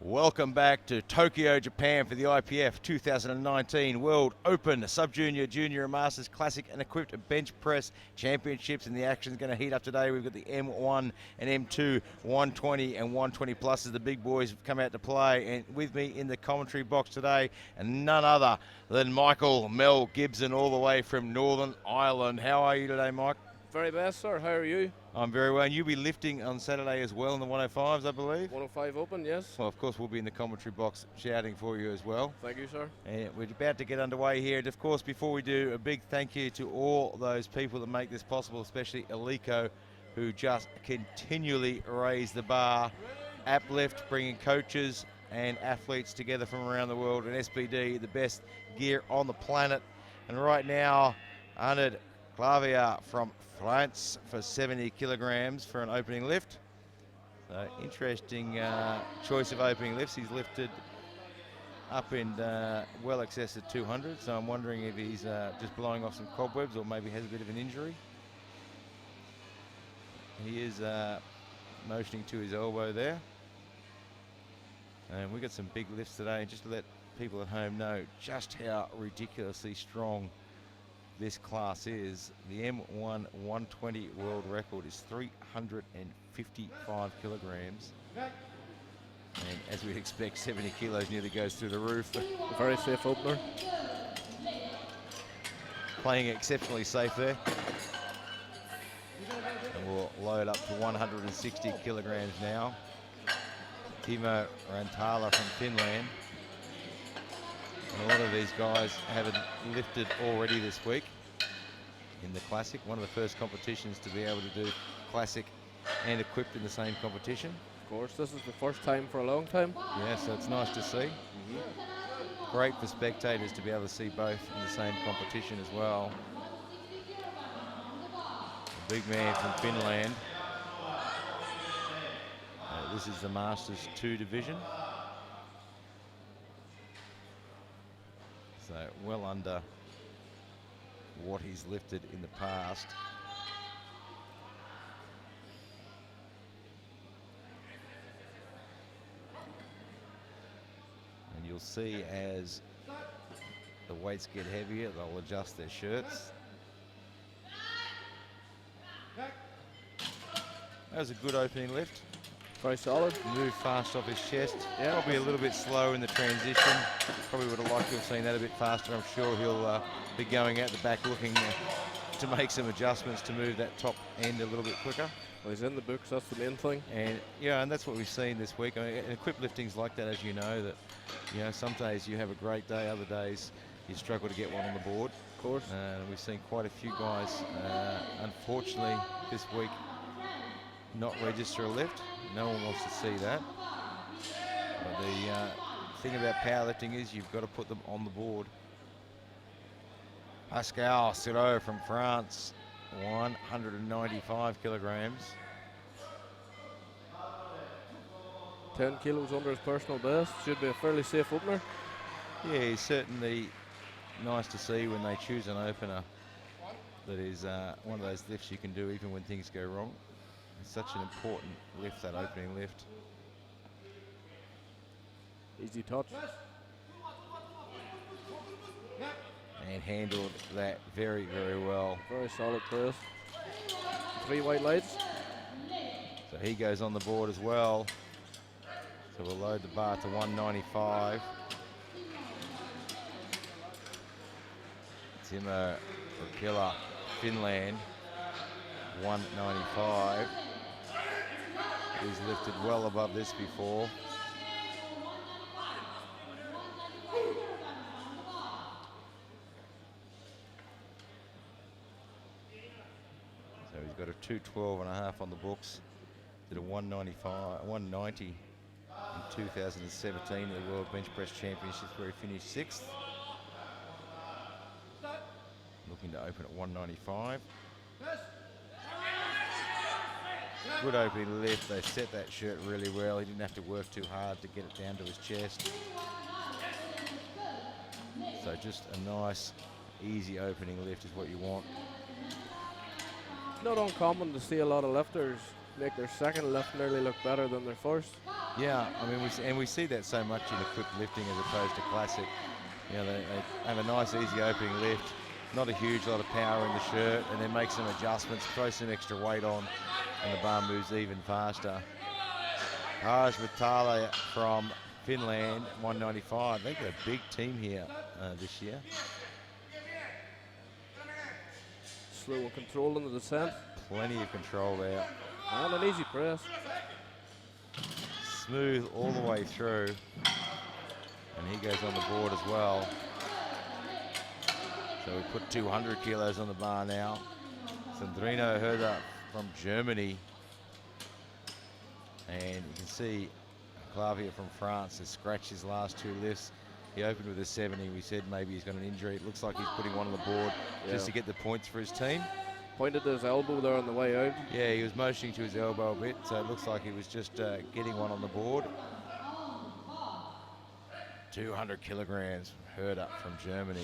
Welcome back to Tokyo, Japan for the IPF 2019 World Open Sub-Junior, Junior and Masters Classic and Equipped Bench Press Championships, and the action's going to heat up today. We've got the M1 and M2 120 and 120 plus as the big boys have come out to play, and with me in the commentary box today, and none other than Michael Mel Gibson, all the way from Northern Ireland. How are you today, Mike? Very best, sir. How are you? I'm very well, and you'll be lifting on Saturday as well in the 105s, I believe? 105 open, yes. Well, of course, we'll be in the commentary box shouting for you as well. Thank you, sir. And we're about to get underway here. And, of course, before we do, a big thank you to all those people that make this possible, especially Alico, who just continually raise the bar. Uplift, bringing coaches and athletes together from around the world, and SBD, the best gear on the planet. And right now, Arnold Clavier from France for 70 kilograms for an opening lift. So interesting choice of opening lifts. He's lifted up in well excess of 200, so I'm wondering if he's just blowing off some cobwebs or maybe has a bit of an injury. He is motioning to his elbow there. And we got some big lifts today, just to let people at home know just how ridiculously strong this class is. The M1 120 world record is 355 kilograms. And as we'd expect, 70 kilos nearly goes through the roof. A very safe opener. Playing exceptionally safe there. And we'll load up to 160 kilograms now. Timo Rantala from Finland. And a lot of these guys haven't lifted already this week in the Classic. One of the first competitions to be able to do Classic and Equipped in the same competition. Of course, this is the first time for a long time. Yeah, so it's nice to see. Great for spectators to be able to see both in the same competition as well. The big man from Finland. This is the Masters 2 division. So well under what he's lifted in the past. And you'll see as the weights get heavier, they'll adjust their shirts. That was a good opening lift. Very solid. Moved fast off his chest. Yeah. Probably a little bit slow in the transition. Probably would have liked to have seen that a bit faster. I'm sure he'll be going out the back looking to make some adjustments to move that top end a little bit quicker. Well, he's in the books, that's the main thing. And yeah, and that's what we've seen this week. I mean, equipped lifting's like that, as you know, that some days you have a great day, other days you struggle to get one on the board. Of course. We've seen quite a few guys, unfortunately, this week not register a lift. No one wants to see that. But the thing about powerlifting is you've got to put them on the board. Pascal Siro from France, 195 kilograms. 10 kilos under his personal best. Should be a fairly safe opener. Yeah, he's certainly nice to see when they choose an opener that is one of those lifts you can do even when things go wrong. It's such an important lift, that opening lift. Easy touch. And handled that very, very well. Very solid press. 3 white lights. So he goes on the board as well. So we'll load the bar to 195. Timo Rantala, Finland, 195. He's lifted well above this before. So he's got a 212.5 on the books. Did a 190 in 2017 at the World Bench Press Championships where he finished 6th. Looking to open at 195. Good opening lift. They set that shirt really well. He didn't have to work too hard to get it down to his chest. So just a nice, easy opening lift is what you want. Not uncommon to see a lot of lifters make their second lift nearly look better than their first. Yeah, I mean, we see that so much in equipped lifting as opposed to classic. You know, they have a nice, easy opening lift, not a huge lot of power in the shirt, and then make some adjustments, throw some extra weight on, and the bar moves even faster. Raj Vitale from Finland, 195. They've got a big team here this year. Slow and control in the descent. Plenty of control there. And an easy press. Smooth all the way through. And he goes on the board as well. So we put 200 kilos on the bar now. Sandrino Herder from Germany. And you can see Clavier from France has scratched his last two lifts. He opened with a 70. We said maybe he's got an injury. It looks like he's putting one on the board just to get the points for his team. Pointed to his elbow there on the way out. Yeah, he was motioning to his elbow a bit, so it looks like he was just getting one on the board. 200 kilograms, Herder from Germany.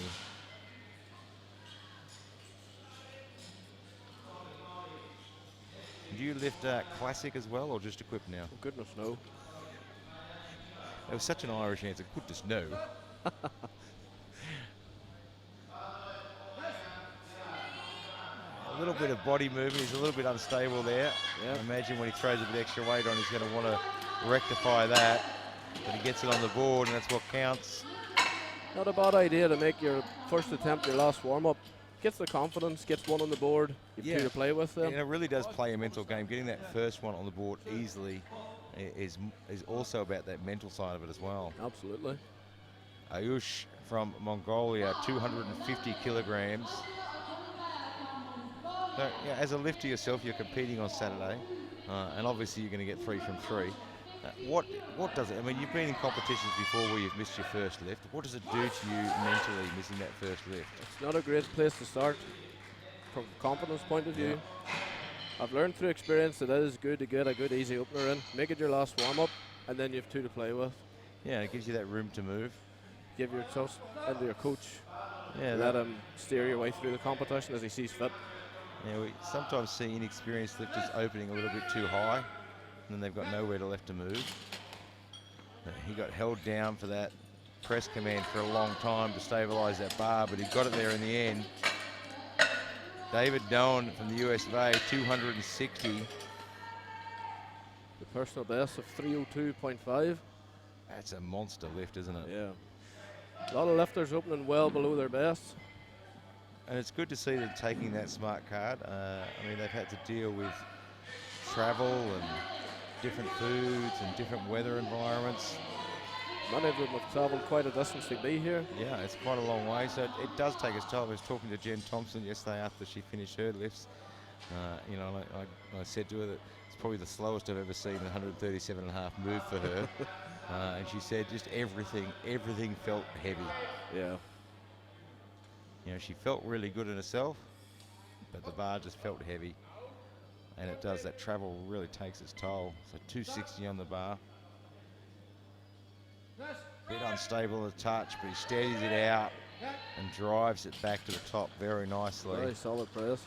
Do you lift classic as well, or just equipped now? Oh, goodness, no. It was such an Irish answer, goodness no. A little bit of body movement, he's a little bit unstable there. Yep. I imagine when he throws a bit extra weight on, he's going to want to rectify that. But he gets it on the board, and that's what counts. Not a bad idea to make your first attempt your last warm-up. Gets the confidence, gets one on the board, you two to play with them. And it really does play a mental game. Getting that first one on the board easily is also about that mental side of it as well. Absolutely. Ayush from Mongolia, 250 kilograms. So, yeah, as a lifter yourself, you're competing on Saturday, and obviously you're going to get 3 from 3. What does it? I mean, you've been in competitions before where you've missed your first lift. What does it do to you mentally, missing that first lift? It's not a great place to start from a confidence point of view. I've learned through experience that it is good to get a good easy opener in, make it your last warm-up, and then you have 2 to play with. Yeah, it gives you that room to move. Give your trust into your coach. Yeah, let him steer your way through the competition as he sees fit. Yeah, we sometimes see inexperienced lifters opening a little bit too high, and then they've got nowhere to left to move. He got held down for that press command for a long time to stabilize that bar, but he got it there in the end. David Doan from the US of A, 260. The personal best of 302.5. That's a monster lift, isn't it? Yeah. A lot of lifters opening well below their best. And it's good to see them taking that smart card. I mean, they've had to deal with travel and different foods and different weather environments. Many of them have travelled quite a distance to be here. Yeah, it's quite a long way, so it does take its toll. I was talking to Jen Thompson yesterday after she finished her lifts. You know, I said to her that it's probably the slowest I've ever seen, 137.5 move for her. And she said just everything felt heavy. Yeah. You know, she felt really good in herself, but the bar just felt heavy. And it does, that travel really takes its toll. So 260 on the bar. Bit unstable a touch, but he steadies it out and drives it back to the top very nicely. Very solid press.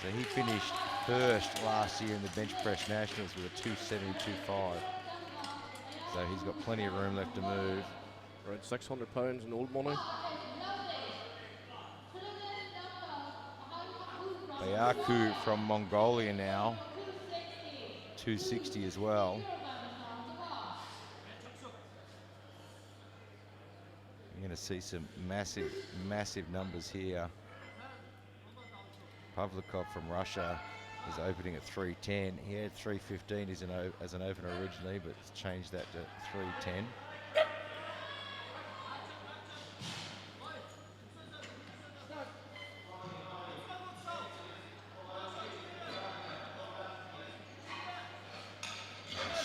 So he finished first last year in the bench press nationals with a 272.5. So he's got plenty of room left to move. Around 600 pounds in old money. Bayaku from Mongolia now, 260 as well. You're going to see some massive, massive numbers here. Pavlikov from Russia is opening at 310. He had 315 as an opener originally, but it's changed that to 310.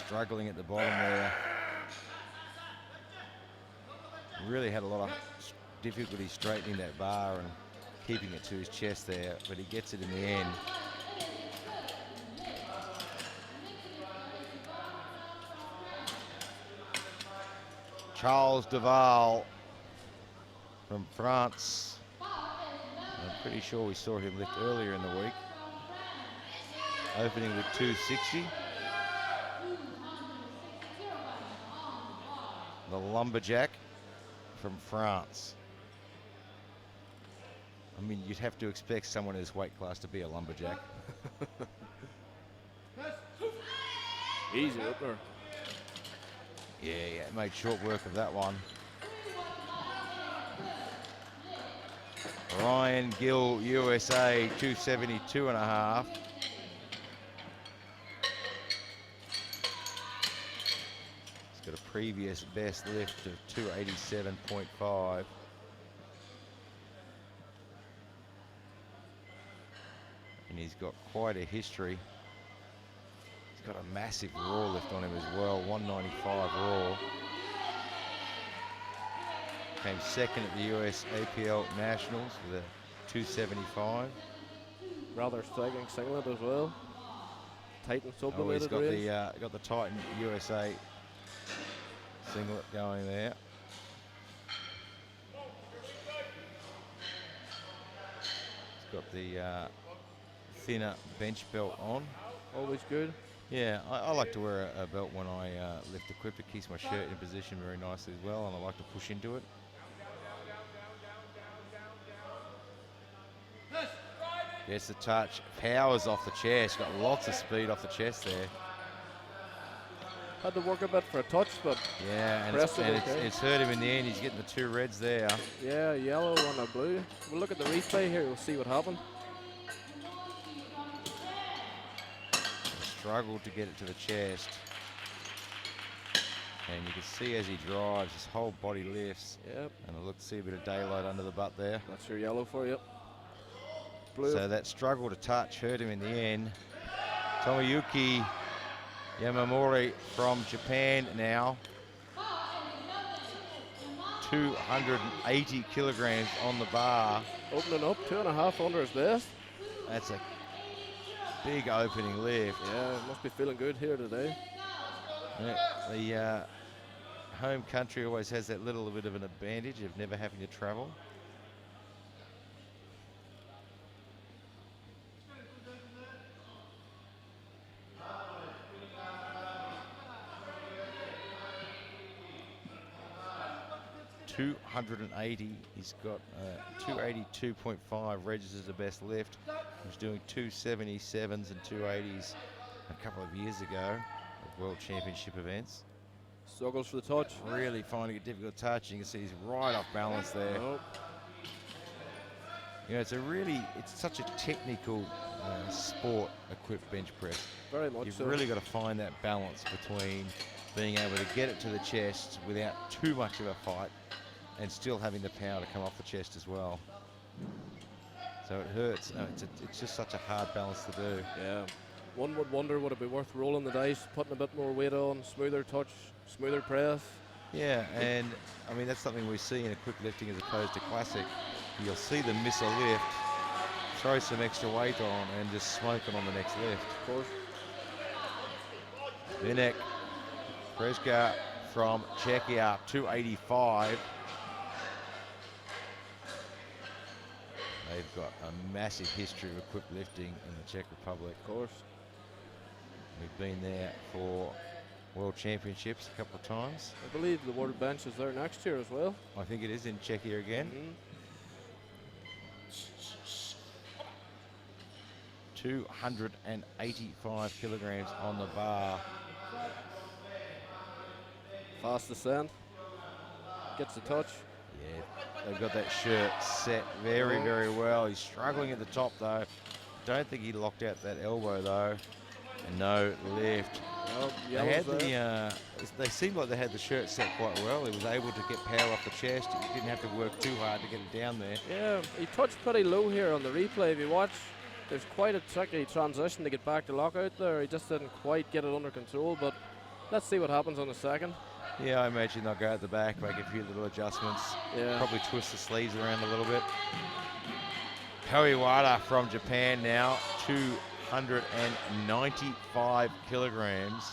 Struggling at the bottom there. Really had a lot of difficulty straightening that bar and keeping it to his chest there, but he gets it in the end. Charles Duvall from France. I'm pretty sure we saw him lift earlier in the week. opening with 260. The lumberjack from France. I mean, you'd have to expect someone in his weight class to be a lumberjack. Easy opener. Yeah, made short work of that one. Ryan Gill USA 272.5. He's got a previous best lift of 287.5. And he's got quite a history. He's got a massive raw lift on him as well, 195 raw. Came second at the US APL Nationals with a 275. Rather striking singlet as well. Titan Oh, he's sublimated got range. the Titan USA singlet going there. He's got the thinner bench belt on. Always good. Yeah, I like to wear a belt when I lift equip. It keeps my shirt in position very nicely as well, and I like to push into it. Gets the touch, powers off the chest, got lots of speed off the chest there. Had to work a bit for a touch, but Yeah, and it's hurt him in the end. He's getting the two reds there. yeah, yellow and a blue. We'll look at the replay here, we'll see what happened. Struggled to get it to the chest. And you can see as he drives, his whole body lifts. Yep. And look, see a bit of daylight under the butt there. That's your yellow for you. Blue. So that struggle to touch hurt him in the end. Tomoyuki Yamamori from Japan now. 280 kilograms on the bar. Opening up, 2.5 under his best. That's a big opening lift. Yeah, must be feeling good here today. Yeah, the home country always has that little bit of an advantage of never having to travel. .280. He's got 282.5 registers the best lift. He was doing 277s and 280s a couple of years ago at World Championship events. Struggles for the touch. Really finding it difficult to touch. You can see he's right off balance there. Nope. You know, it's such a technical sport, equipped bench press. Very much You've so. really got to find that balance between being able to get it to the chest without too much of a fight and still having the power to come off the chest as well. So it hurts. No, it's just such a hard balance to do. Yeah. One would wonder, would it be worth rolling the dice, putting a bit more weight on, smoother touch, smoother press? Yeah, and I mean, that's something we see in equipped lifting as opposed to classic. You'll see them miss a lift, throw some extra weight on, and just smoke it on the next lift. Of course. Vinek Preska from Czechia, 285. They've got a massive history of equipped lifting in the Czech Republic. Of course. We've been there for World Championships a couple of times. I believe the World Bench is there next year as well. I think it is in Czechia again. 285 kilograms on the bar. Fast descent. Gets the touch. Yeah, they've got that shirt set very, very well. He's struggling at the top though. Don't think he locked out that elbow though. And no lift. Well, They had they seemed like they had the shirt set quite well. He was able to get power off the chest. He didn't have to work too hard to get it down there. Yeah, he touched pretty low here on the replay. If you watch, there's quite a tricky transition to get back to lockout there. He just didn't quite get it under control, but let's see what happens on the second. Yeah, I imagine they'll go at the back, make a few little adjustments. Yeah. Probably twist the sleeves around a little bit. Koiwara from Japan now, 295 kilograms.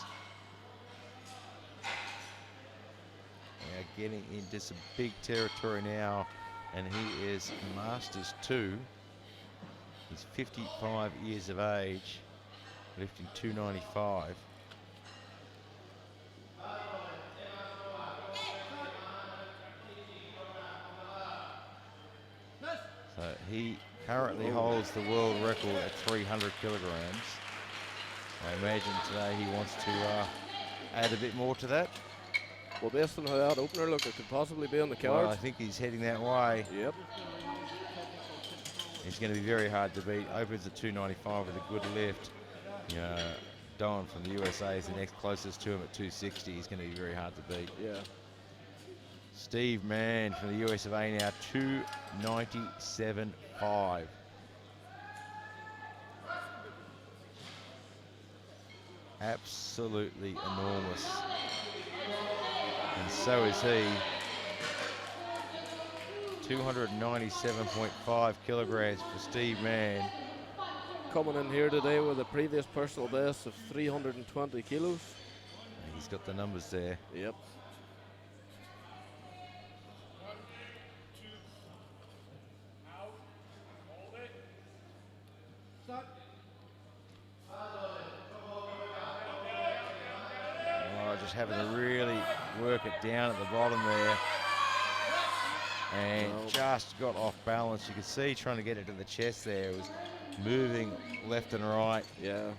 We're getting into some big territory now, and he is Masters 2. He's 55 years of age. lifting 295. So he currently holds the world record at 300 kilograms. I imagine today he wants to add a bit more to that. Well, based on how that opener looked, it could possibly be on the Well, cards. I think he's heading that way. Yep. He's going to be very hard to beat. Opens at 295 with a good lift. You know, Don from the USA is the next closest to him at 260. He's going to be very hard to beat. Yeah. Steve Mann from the US of A now, 297.5. Absolutely enormous. And so is he. 297.5 kilograms for Steve Mann. Coming in here today with a previous personal best of 320 kilos. He's got the numbers there. Yep. Just having to really work it down at the bottom there. And just got off balance. You could see trying to get it to the chest there. It was moving left and right. Yeah.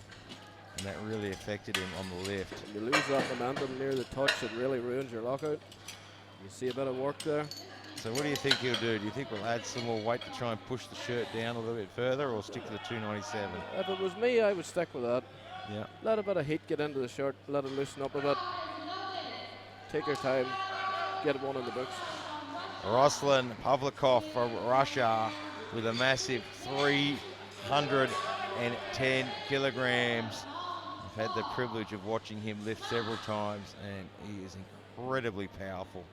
And that really affected him on the lift. When you lose that momentum near the touch, it really ruins your lockout. You see a bit of work there. So what do you think he'll do? Do you think we'll add some more weight to try and push the shirt down a little bit further, or stick to the 297? If it was me, I would stick with that. Yeah. Let a bit of heat get into the shirt, let it loosen up a bit. Take your time, get one in the books. Ruslan Pavlikov from Russia with a massive 310 kilograms. I've had the privilege of watching him lift several times, and he is incredibly powerful.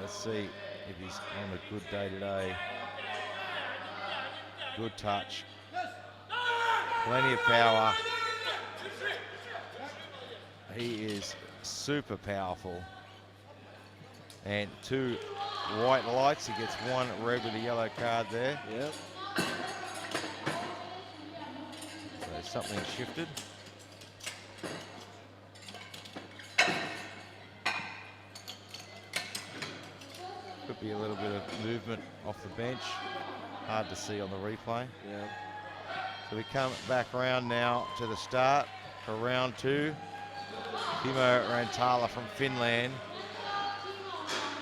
Let's see if he's on a good day today. Good touch. Plenty of power. He is super powerful. And 2 white lights. He gets 1 red with a yellow card there. Yep. So something shifted. Could be a little bit of movement off the bench. Hard to see on the replay. Yeah. So we come back around now to the start for round 2. Timo Rantala from Finland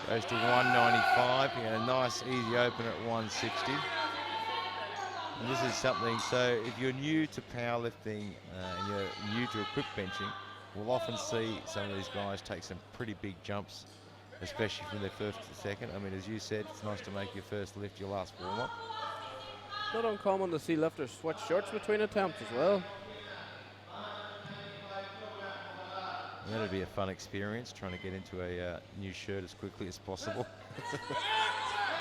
goes to 195. He had a nice easy open at 160. And this is something, so if you're new to powerlifting and you're new to equip benching, we'll often see some of these guys take some pretty big jumps, especially from their first to second. I mean, as you said, it's nice to make your first lift your last warm-up. Not uncommon to see lifters switch shirts between attempts as well. And that'd be a fun experience, trying to get into a new shirt as quickly as possible.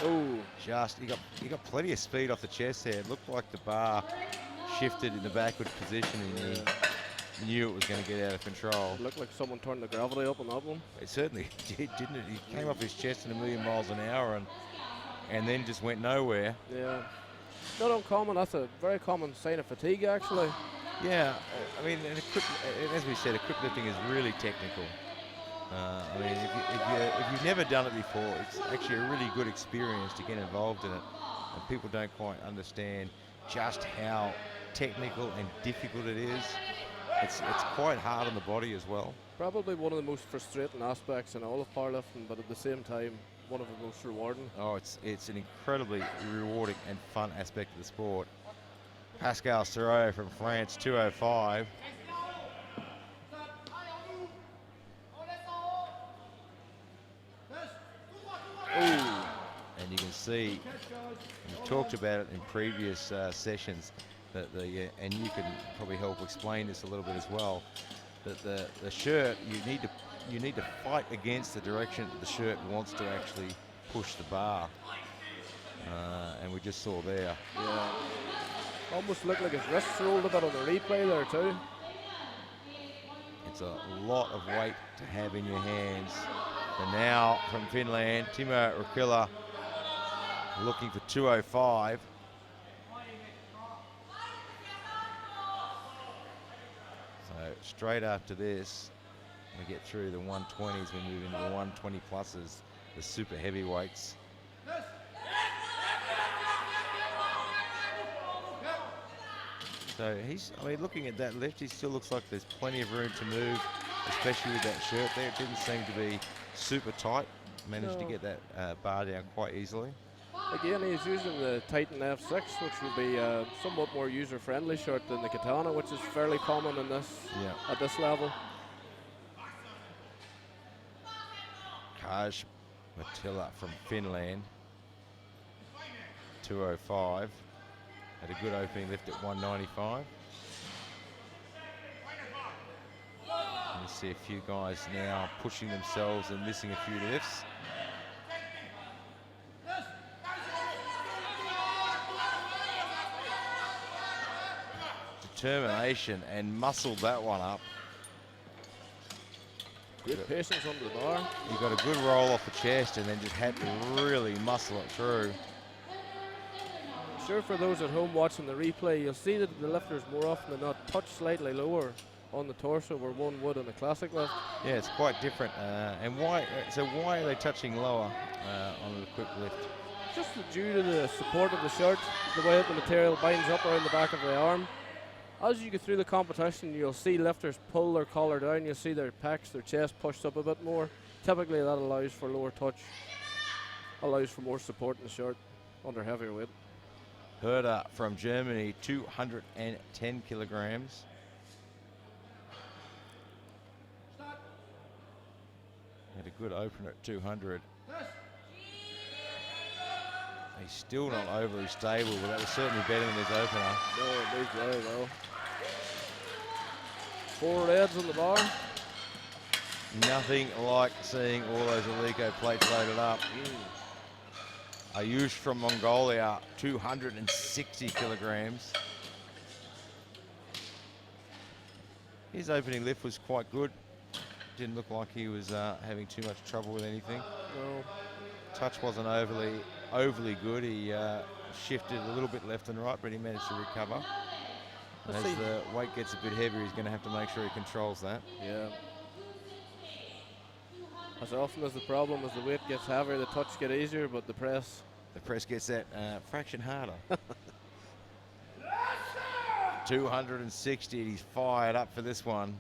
Oh, Just, he got plenty of speed off the chest there. It looked like the bar shifted in the backward position, and he knew it was going to get out of control. it looked like someone turned the gravity up on that one. It certainly did, didn't it? He came off his chest at 1,000,000 miles an hour and then just went nowhere. Yeah. Not uncommon. That's a very common sign of fatigue, actually. Yeah, I mean, as we said, equip lifting is really technical. I mean, if you've never done it before, it's actually a really good experience to get involved in it. And people don't quite understand just how technical and difficult it is. It's quite hard on the body as well. Probably one of the most frustrating aspects in all of powerlifting, but at the same time, one of the most rewarding. Oh, it's an incredibly rewarding and fun aspect of the sport. Pascal Serrault from France, 205. And you can see, we've talked about it in previous sessions, that and you can probably help explain this a little bit as well, that the shirt, you need to fight against the direction the shirt wants to actually push the bar. And we just saw there. Yeah. Almost looked like his wrists rolled a bit on the replay there too. It's a lot of weight to have in your hands. And now from Finland, Timo Rukila looking for 205. So straight after this, we get through the 120s, we move into the 120 pluses, the super heavyweights. So I mean, looking at that lift, he still looks like there's plenty of room to move, especially with that shirt there. It didn't seem to be super tight. Managed to get that bar down quite easily. Again, he's using the Titan F6, which would be somewhat more user-friendly shirt than the Katana, which is fairly common in this at this level. Kaj Mattila from Finland, 205. Had a good opening lift at 195. You see a few guys now pushing themselves and missing a few lifts. Determination and muscled that one up. Good patience under the bar. He got a good roll off the chest and then just had to really muscle it through. I'm sure for those at home watching the replay, you'll see that the lifters more often than not touch slightly lower on the torso where one would on a classic lift. Yeah, it's quite different. And why? So why are they touching lower on the quick lift? Just due to the support of the shirt, the way that the material binds up around the back of the arm. As you go through the competition, you'll see lifters pull their collar down. You'll see their pecs, their chest pushed up a bit more. Typically, that allows for lower touch, allows for more support in the shirt under heavier weight. Herder from Germany, 210 kilograms. Had a good opener at 200. He's still not overly stable, but that was certainly better than his opener. No, it moved very well. 4 reds on the bar. Nothing like seeing all those Alico plates loaded up. Ayush from Mongolia, 260 kilograms. His opening lift was quite good. Didn't look like he was having too much trouble with anything. No. Touch wasn't overly good. He shifted a little bit left and right, but he managed to recover. As the weight gets a bit heavier, he's going to have to make sure he controls that. Yeah. As often as the problem as the weight gets heavier, the touch gets easier, but the press gets that fraction harder. 260, he's fired up for this one.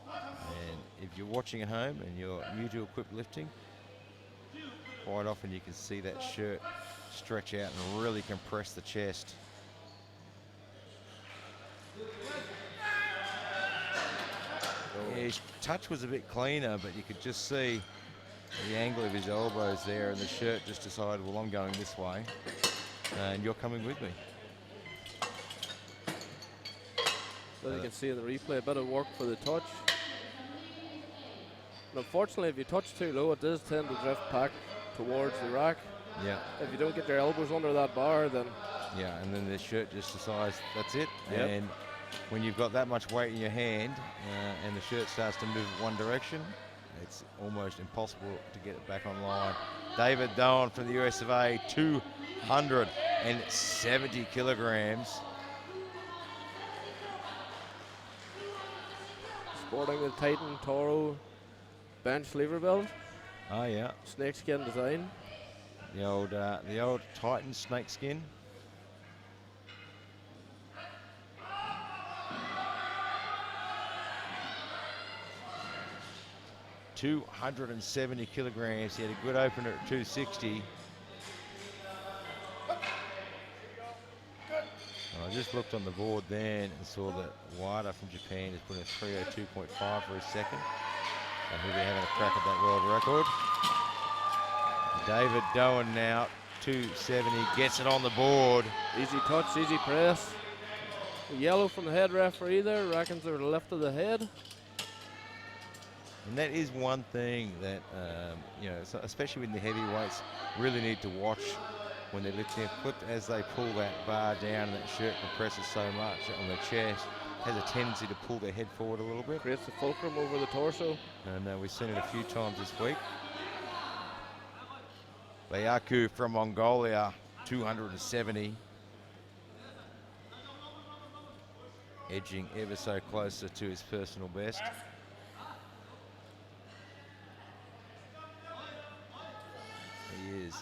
And if you're watching at home and you're new to equipped lifting, quite often you can see that shirt stretch out and really compress the chest. Yeah, his touch was a bit cleaner, but you could just see the angle of his elbows there, and the shirt just decided, well, I'm going this way, and you're coming with me. As you can see in the replay, a bit of work for the touch. And unfortunately, if you touch too low, it does tend to drift back towards the rack. Yeah. If you don't get your elbows under that bar, then... Yeah, and then the shirt just decides that's it. Yep. And when you've got that much weight in your hand and the shirt starts to move one direction, it's almost impossible to get it back online. David Doan from the US of A, 270 kilograms. Sporting the Titan Toro bench lever belt. Oh yeah. Snakeskin design. The old Titan snakeskin. $270 kilograms. He had a good opener at 260. I just looked on the board then and saw that Wada from Japan is putting a 302.5 for his second. And he'll be having a crack at that world record. David Doan now, 270, gets it on the board. Easy touch, easy press. The yellow from the head referee there, reckons they're the left of the head. And that is one thing that, you know, so especially with the heavyweights, really need to watch when they're lifting their foot, as they pull that bar down and that shirt compresses so much on their chest, has a tendency to pull their head forward a little bit. Creates the fulcrum over the torso. And we've seen it a few times this week. Bayaku from Mongolia, 270. Edging ever so closer to his personal best. He is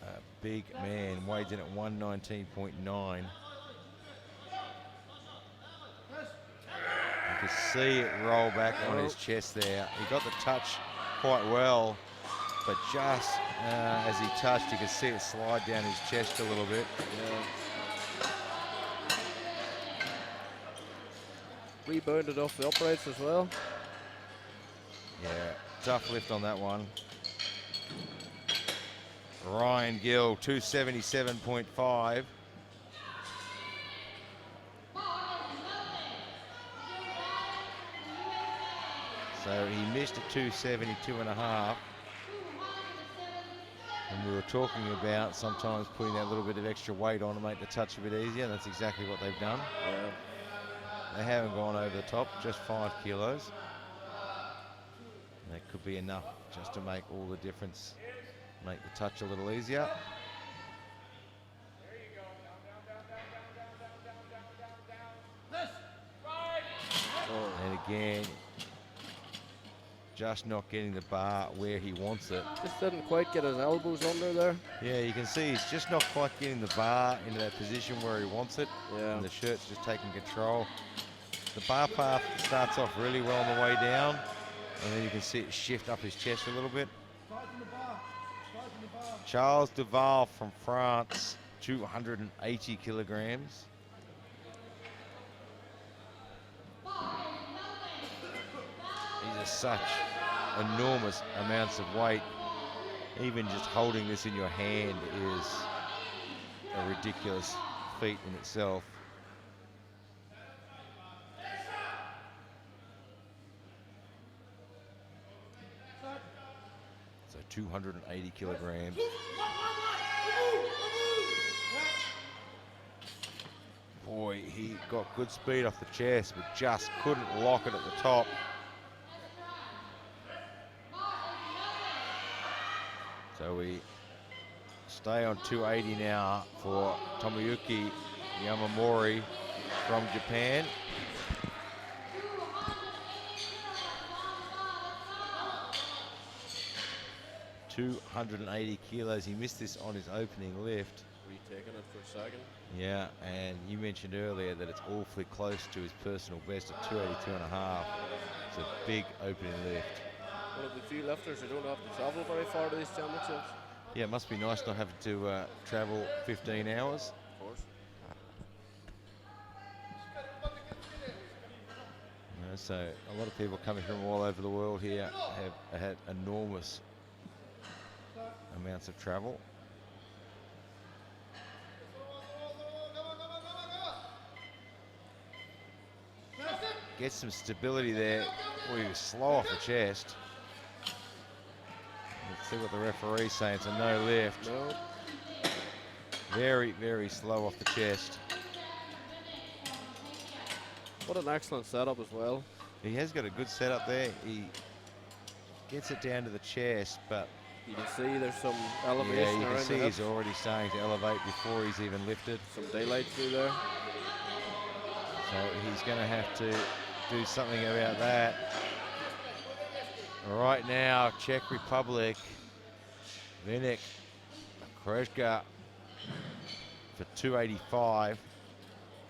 a big man, weighs in at 119.9. You can see it roll back on his chest there. He got the touch quite well, but just as he touched, you could see it slide down his chest a little bit. Rebounded off the uprights as well. Yeah, tough lift on that one. Ryan Gill, 277.5. So he missed at 272.5. And we were talking about sometimes putting that little bit of extra weight on to make the touch a bit easier. That's exactly what they've done. Yeah. They haven't gone over the top, just 5 kilos. And that could be enough just to make all the difference, make the touch a little easier. And again, just not getting the bar where he wants it. Just didn't quite get his elbows under there. Yeah, you can see he's just not quite getting the bar into that position where he wants it. Yeah. And the shirt's just taking control. The bar path starts off really well on the way down, and then you can see it shift up his chest a little bit. Charles Duvall from France, 280 kilograms. These are such enormous amounts of weight. Even just holding this in your hand is a ridiculous feat in itself. So 280 kilograms. Boy, he got good speed off the chest, but just couldn't lock it at the top. So we stay on 280 now for Tomoyuki Yamamori from Japan. $280 kilos. He missed this on his opening lift. Retaking it for a second. Yeah, and you mentioned earlier that it's awfully close to his personal best at 282.5. It's a big opening lift. One of the few lifters who don't have to travel very far to these championships. Yeah, it must be nice not having to travel 15 hours. Of course. So a lot of people coming from all over the world here have had enormous amounts of travel. Get some stability there. Well, he was slow off the chest. Let's see what the referee's saying. It's a no lift. No. Very, very slow off the chest. What an excellent setup as well. He has got a good setup there. He gets it down to the chest, but you can see there's some elevation. Yeah, you can around see the he's hips. already starting to elevate before he's even lifted. Some daylight through there. So he's going to have to do something about that. Right now, Czech Republic, Vinik Kreška for 285.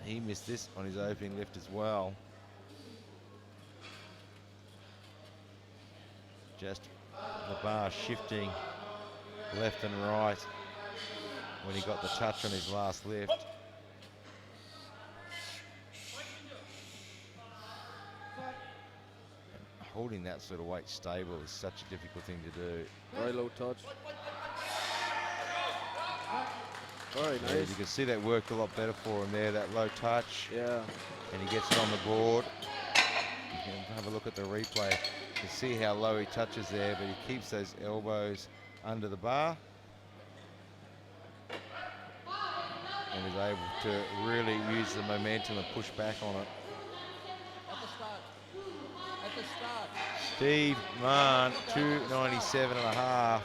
He missed this on his opening lift as well. Just the bar shifting left and right when he got the touch on his last lift. Holding that sort of weight stable is such a difficult thing to do. Very low touch. Very Yeah, nice. you can see that worked a lot better for him there, that low touch. Yeah. And he gets it on the board. You can have a look at the replay. You can see how low he touches there, but he keeps those elbows under the bar. and is able to really use the momentum and push back on it. At the start. Steve Mann, 297.5.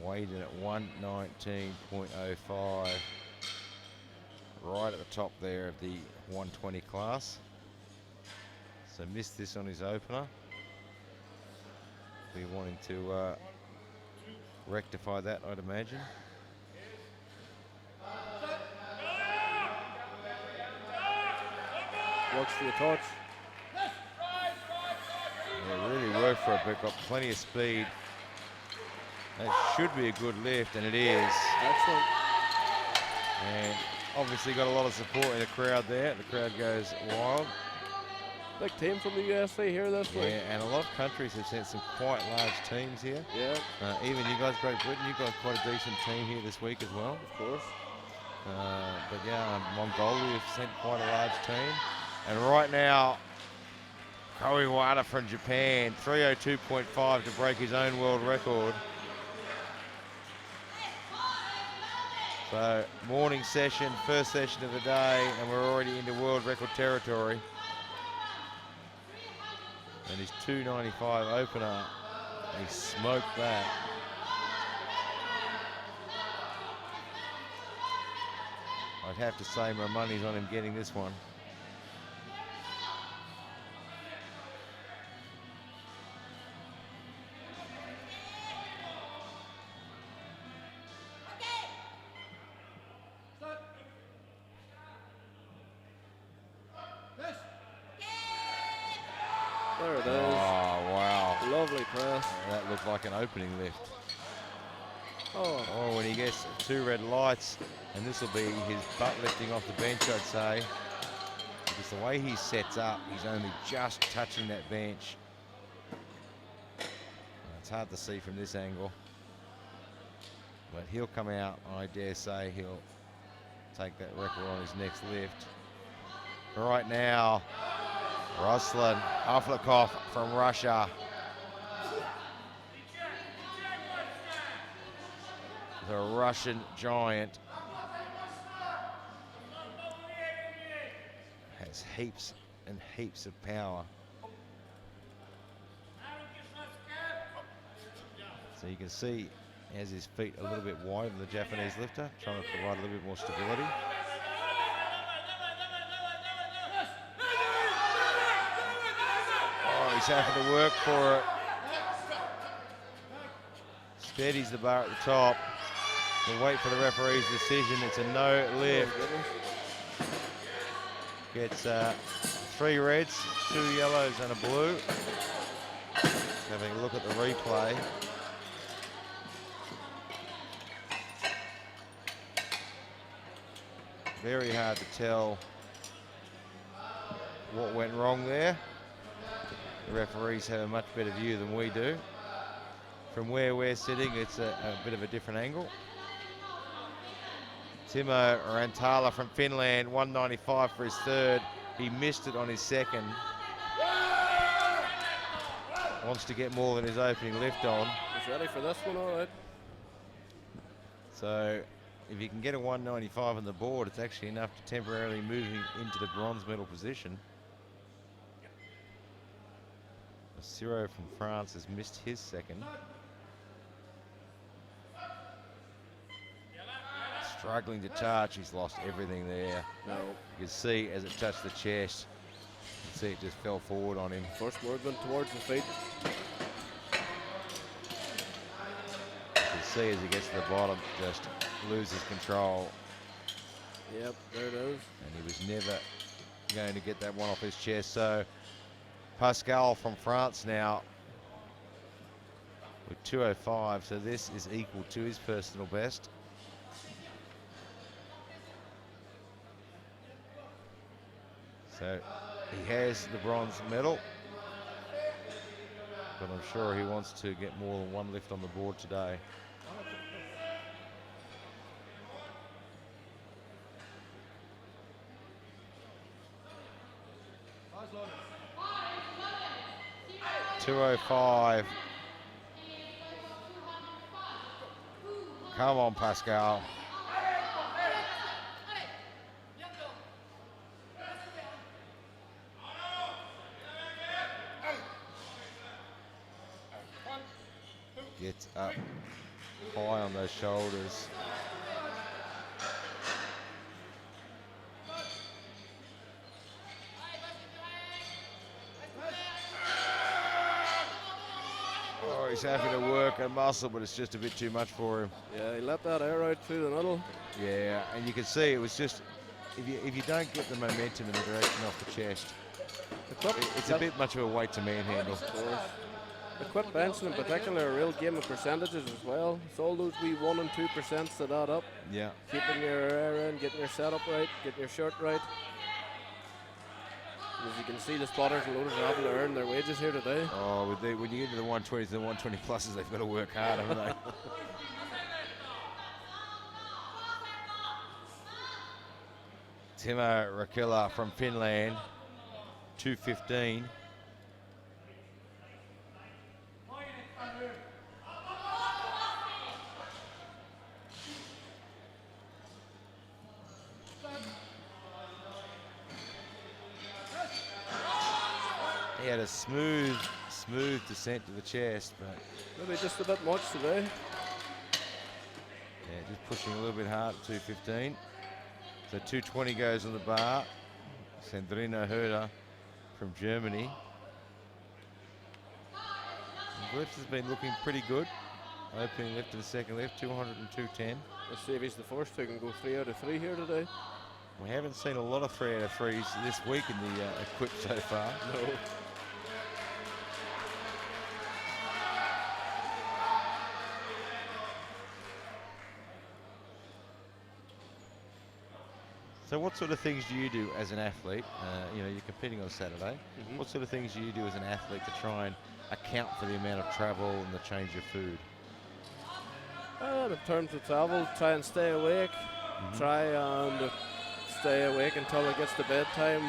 Weighed in at 119.05. Right at the top there of the 120 class. So missed this on his opener. Be wanting to rectify that, I'd imagine. Works for the torch. Yeah, it really worked for it, but got plenty of speed. That should be a good lift, and it is. Excellent. And obviously got a lot of support in the crowd there. The crowd goes wild. Big team from the USA here this week. Yeah, and a lot of countries have sent some quite large teams here. Yeah, Even you guys, Great Britain, you've got quite a decent team here this week as well. of course. But yeah, Mongolia have sent quite a large team. And right now, Koiwada from Japan, 302.5 to break his own world record. So morning session, first session of the day, and we're already into world record territory. And his 295 opener, he smoked that. I'd have to say my money's on him getting this one. There it is. Oh, wow. Lovely press. That looked like an opening lift. Oh, Oh, when he gets two red lights, and this will be his butt lifting off the bench, I'd say. Because the way he sets up, he's only just touching that bench. It's hard to see from this angle. But he'll come out, I dare say he'll take that record on his next lift. Right now, Ruslan Aflakov from Russia. The Russian giant has heaps and heaps of power. So you can see he has his feet a little bit wide than the Japanese lifter, trying to provide a little bit more stability. Oh, he's having to work for it. Steadies the bar at the top. We'll wait for the referee's decision. It's a no lift. Gets 3 reds, 2 yellows and a blue. Having a look at the replay. Very hard to tell what went wrong there. The referees have a much better view than we do. From where we're sitting, it's a bit of a different angle. Timo Rantala from Finland, 195 for his third. He missed it on his second. Wants to get more than his opening lift on. he's ready for this one, all right. So if you can get a 195 on the board, it's actually enough to temporarily move him into the bronze medal position. Ciro from France has missed his second. Struggling to touch, he's lost everything there. No. You can see as it touched the chest, you can see it just fell forward on him. First movement towards the feet. You can see as he gets to the bottom, just loses control. Yep, there it is. And he was never going to get that one off his chest. So Pascal from France now with 205, so this is equal to his personal best. So he has the bronze medal, but I'm sure he wants to get more than one lift on the board today. 205. Come on, Pascal. Gets up high on those shoulders. Oh, he's having to work a muscle, but it's just a bit too much for him. Yeah, he let that air out through the middle. Yeah, and you can see it was just, if you don't get the momentum in the direction off the chest, it's a bit much of a weight to manhandle. Of course. The quit benching in particular, a real game of percentages as well. It's all those wee 1 and 2% that add up. Yeah. Keeping your air in, getting your setup right, getting your shirt right. And as you can see, the spotters and loaders are having to earn their wages here today. Oh, when you get into the 120s and the 120 pluses, they've got to work hard, haven't they? Timo Rakila from Finland, 215. He had a smooth descent to the chest, but maybe just a bit much today. Yeah, just pushing a little bit hard at 215. So 220 goes on the bar. Sandrine Herder from Germany. The lift has been looking pretty good. Opening lift to the second lift, 200 and 210. Let's see if he's the first who can go 3 out of 3 here today. We haven't seen a lot of 3 out of 3s this week in the equip so far. No. So what sort of things do you do as an athlete? You know, you're competing on Saturday. What sort of things do you do as an athlete to try and account for the amount of travel and the change of food? In terms of travel, try and stay awake. Try and stay awake until it gets to bedtime.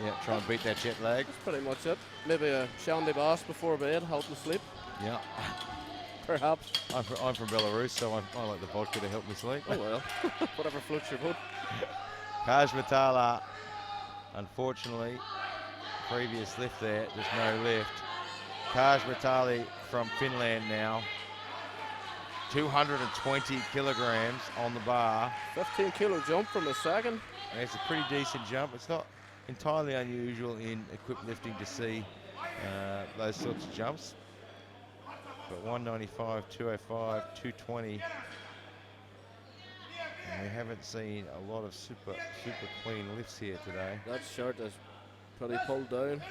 Yeah, try and beat that jet lag. That's pretty much it. Maybe a shandy bass before bed, help me sleep. Yeah. Perhaps. I'm from Belarus, so I like the vodka to help me sleep. Oh well, whatever floats your boat. Kaj Matala, unfortunately, previous lift there, just no lift. Kaj Matali from Finland now. 220 kilograms on the bar. 15 kilo jump from a second. And it's a pretty decent jump. It's not entirely unusual in equipped lifting to see those sorts of jumps. But 195, 205, 220. And we haven't seen a lot of super clean lifts here today. That shirt is pretty pulled down.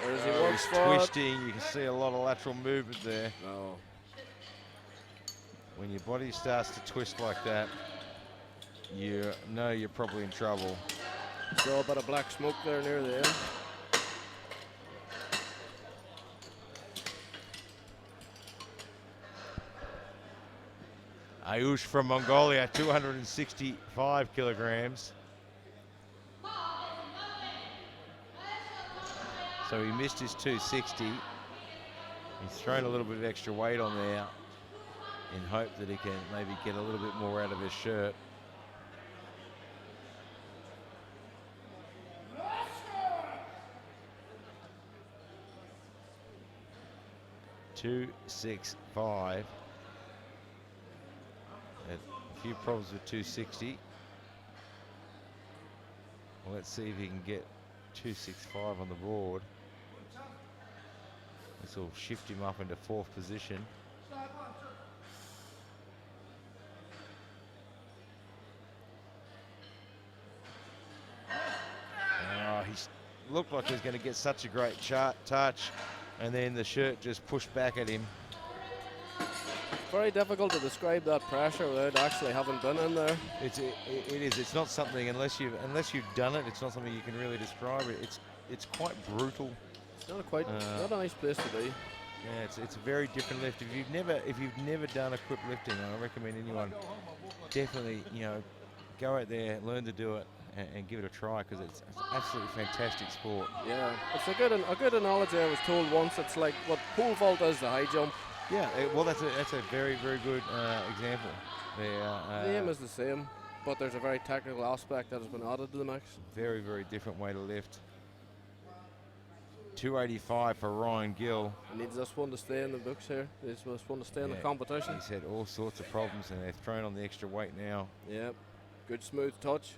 Where's he He's twisting. You can see a lot of lateral movement there. No. When your body starts to twist like that, you know you're probably in trouble. Saw a bit of black smoke there near the end. Ayush from Mongolia, 265 kilograms. So he missed his 260. He's thrown a little bit of extra weight on there in hope that he can maybe get a little bit more out of his shirt. .265. Had a few problems with 260. Well, let's see if he can get 265 on the board. This will shift him up into 4th position. He looked like he was going to get such a great touch, and then the shirt just pushed back at him. Very difficult to describe that pressure without actually having been in there. It is. It's not something unless you've done it. It's not something you can really describe it. It's quite brutal. It's not a nice place to be. Yeah, it's a very different lift. If you've never done equipped lifting, I recommend anyone definitely go out there, learn to do it, and give it a try, because it's absolutely fantastic sport. Yeah, it's a good analogy. I was told once. It's like what pole vault is the high jump. Yeah, well, that's a very, very good example. The aim is the same, but there's a very technical aspect that has been added to the mix. Very, very different way to lift. 285 for Ryan Gill. He needs this one to stay in the books here. He needs this one to stay in the competition. He's had all sorts of problems, and they've thrown on the extra weight now. Yep, good smooth touch.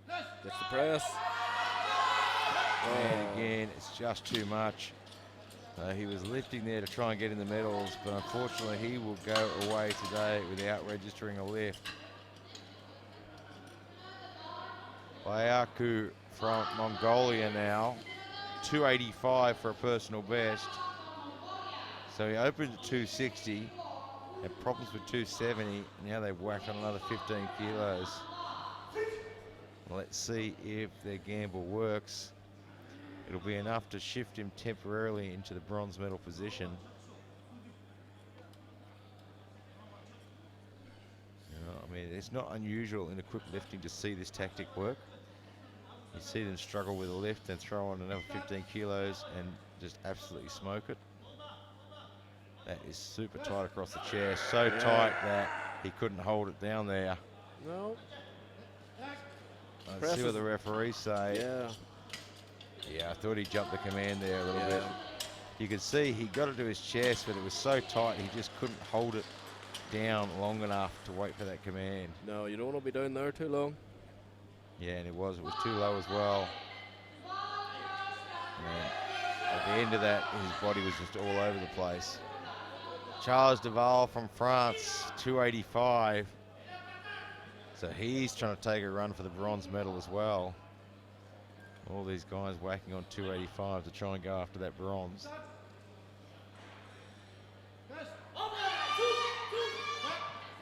Gets the press. And again, it's just too much. He was lifting there to try and get in the medals, but unfortunately he will go away today without registering a lift. Bayaku from Mongolia now, 285 for a personal best. So he opened at 260, had problems with 270, now they've whacked on another 15 kilos. Let's see if their gamble works. It'll be enough to shift him temporarily into the bronze medal position. I mean, it's not unusual in equipped lifting to see this tactic work. You see them struggle with a lift and throw on another 15 kilos and just absolutely smoke it. That is super tight across the chest, so tight that he couldn't hold it down there. No. Let's see what the referees say. Yeah. Yeah, I thought he jumped the command there a little bit. You could see he got it to his chest, but it was so tight he just couldn't hold it down long enough to wait for that command. No, you don't want to be down there too long. Yeah, and it was too low as well. And at the end of that, his body was just all over the place. Charles Duvall from France, 285. So he's trying to take a run for the bronze medal as well. All these guys whacking on 285 to try and go after that bronze.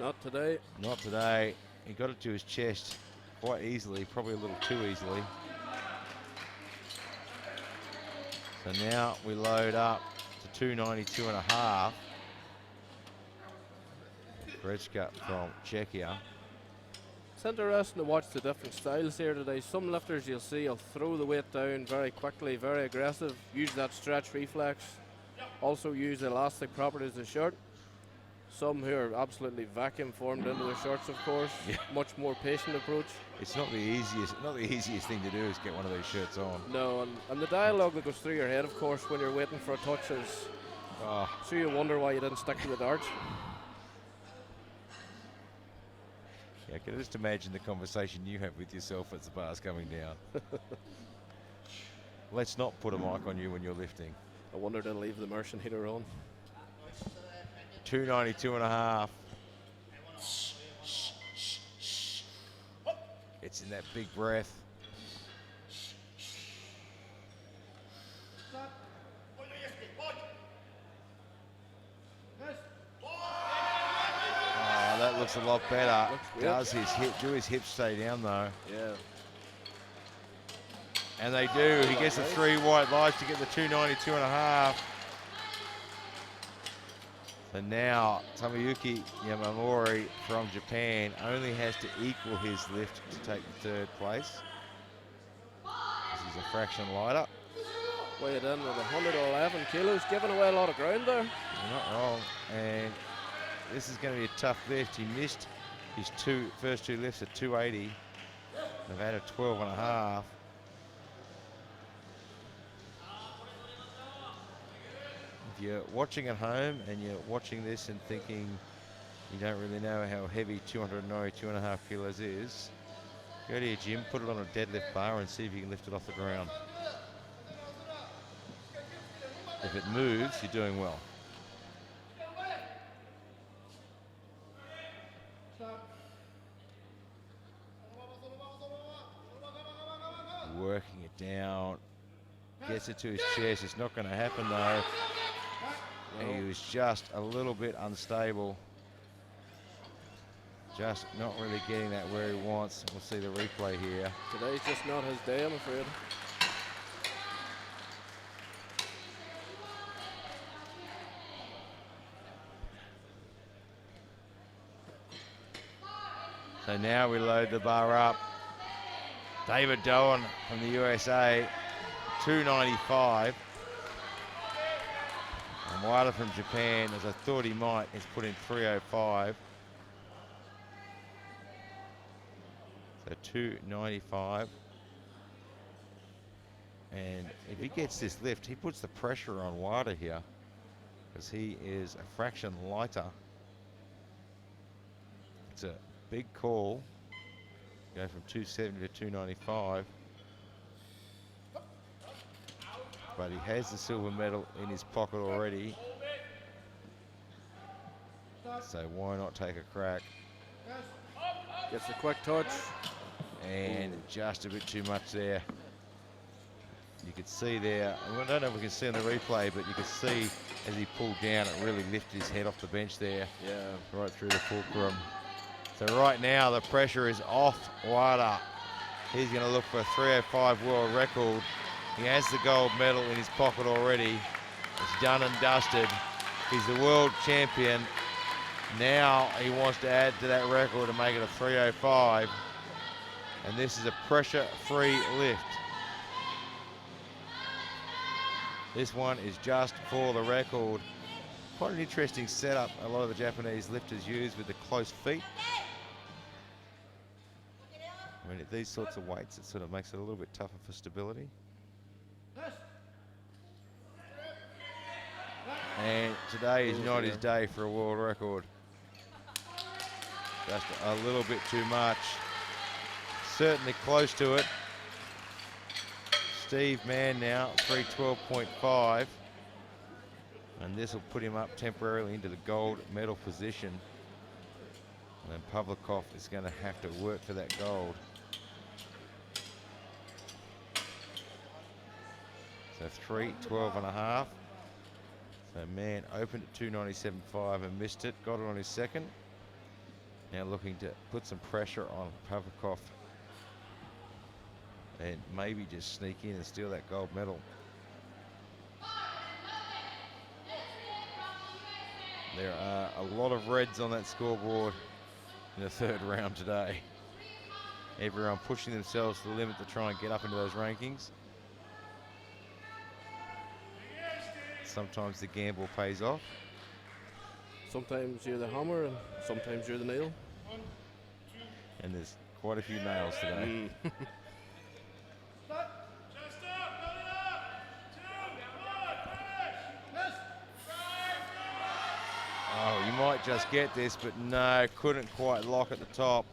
Not today. Not today. He got it to his chest quite easily, probably a little too easily. So now we load up to 292.5. Grečka from Czechia. It's interesting to watch the different styles here today. Some lifters you'll see will throw the weight down very quickly, very aggressive, use that stretch reflex, also use the elastic properties of the shirt. Some who are absolutely vacuum formed into their shirts, of course. Yeah. Much more patient approach. It's not the easiest thing to do is get one of those shirts on. No, and the dialogue that goes through your head, of course, when you're waiting for a touch is, so you wonder why you didn't stick to the darts. Yeah, I can just imagine the conversation you have with yourself as the bar's coming down. Let's not put a mic on you when you're lifting. I wonder they'll leave the immersion heater on. 292.5. It's in that big breath. That looks a lot better. Does his hips stay down though? Yeah. And they do. He gets the 3 white lights to get the 292.5. So now Tomoyuki Yamamori from Japan only has to equal his lift to take the 3rd place. This is a fraction lighter. Weighed in with 111 kilos, giving away a lot of ground there. You're not wrong. And this is going to be a tough lift. He missed his first two lifts at 280. They've added 12.5. If you're watching at home and you're watching this and thinking you don't really know how heavy 292.5 kilos is, go to your gym, put it on a deadlift bar and see if you can lift it off the ground. If it moves, you're doing well. Working it down, gets it to his chest. It's not going to happen though. No. He was just a little bit unstable. Just not really getting that where he wants. We'll see the replay here. Today's just not his day, I'm afraid. So now we load the bar up David Doan from the USA, 295. And Wada from Japan, as I thought he might, has put in 305. So 295. And if he gets this lift, he puts the pressure on Wada here, because he is a fraction lighter. It's a big call. Go from 270 to 295. But he has the silver medal in his pocket already. So why not take a crack? Gets a quick touch. And just a bit too much there. You could see there, I don't know if we can see on the replay, but you could see as he pulled down, it really lifted his head off the bench there. Yeah. Right through the fulcrum. So right now the pressure is off Wada. He's going to look for a 305 world record. He has the gold medal in his pocket already. It's done and dusted. He's the world champion. Now he wants to add to that record and make it a 305. And this is a pressure-free lift. This one is just for the record. Quite an interesting setup a lot of the Japanese lifters use with the close feet. I mean, at these sorts of weights, it sort of makes it a little bit tougher for stability. And today is not his day for a world record. Just a little bit too much. Certainly close to it. Steve Mann now, 312.5. And this will put him up temporarily into the gold medal position. And then Pavlikov is going to have to work for that gold. So 312.5. So Mann opened at 297.5 and missed it, got it on his second. Now looking to put some pressure on Pavlikov and maybe just sneak in and steal that gold medal. There are a lot of reds on that scoreboard in the third round today. Everyone pushing themselves to the limit to try and get up into those rankings. Sometimes the gamble pays off. Sometimes you're the hammer and sometimes you're the nail. And there's quite a few nails today. Oh, you might just get this, but no, couldn't quite lock at the top.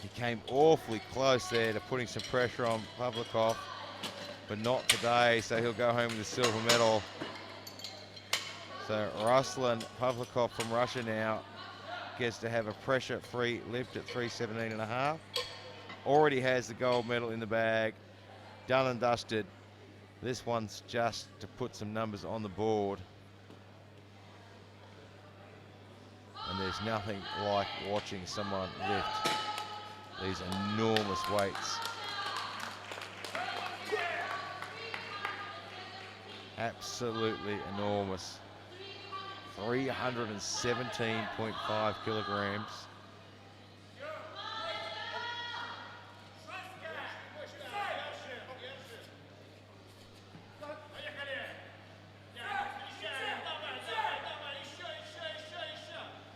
He came awfully close there to putting some pressure on Pavlikov, but not today, so he'll go home with the silver medal. So Ruslan Pavlikov from Russia now gets to have a pressure-free lift at 317.5. Already has the gold medal in the bag, done and dusted. This one's just to put some numbers on the board. And there's nothing like watching someone lift these enormous weights. Absolutely enormous. 317.5 kilograms.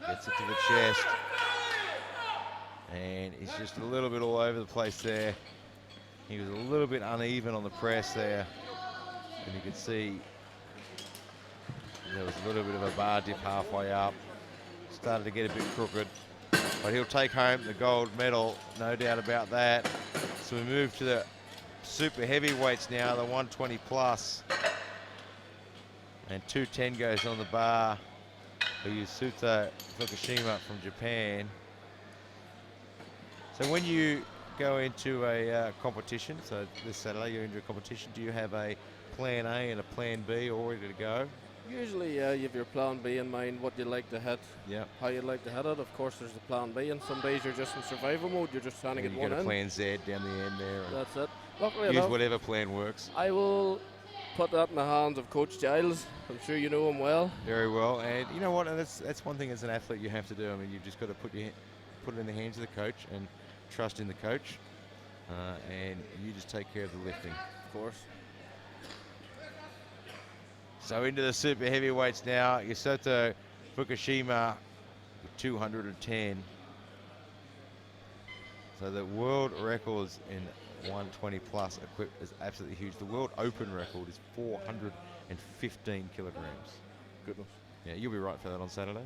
Gets it to the chest. And he's just a little bit all over the place there. He was a little bit uneven on the press there. And you can see there was a little bit of a bar dip halfway up. Started to get a bit crooked. But he'll take home the gold medal, no doubt about that. So we move to the super heavyweights now, the 120 plus. And 210 goes on the bar for Yusuta Fukushima from Japan. So when you go into a competition, so this Saturday you're into a competition, do you have a plan A and a plan B all ready to go? Usually, you have your plan B in mind, what you'd like to hit, how you'd like to hit it. Of course, there's the plan B, and some days you're just in survival mode, you're just trying to get one in. You got a plan Z down the end there. That's it. Luckily use enough, whatever plan works. I will put that in the hands of Coach Giles. I'm sure you know him well. Very well, and you know what? That's one thing as an athlete you have to do. I mean, you've just got to put it in the hands of the coach and trust in the coach. and you just take care of the lifting. Of course. So into the super heavyweights now. Yusato Fukushima with 210. So the world records in 120 plus equipped is absolutely huge. The world open record is 415 kilograms. Goodness. Yeah, you'll be right for that on Saturday.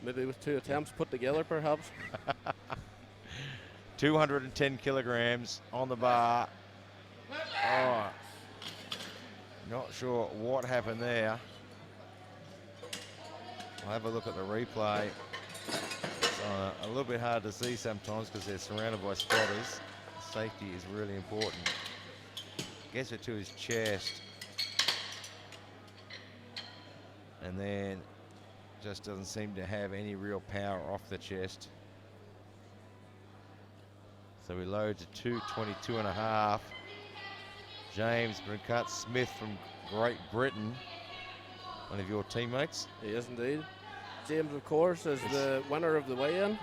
Maybe with 2 attempts put together, perhaps. 210 kilograms on the bar. Oh, not sure what happened there. I'll have a look at the replay. It's a little bit hard to see sometimes because they're surrounded by spotters. Safety is really important. Gets it to his chest. And then just doesn't seem to have any real power off the chest. So he loads a 222 and a half. James Brincut Smith from Great Britain, one of your teammates. He is indeed. James, of course, is the winner of the weigh-in.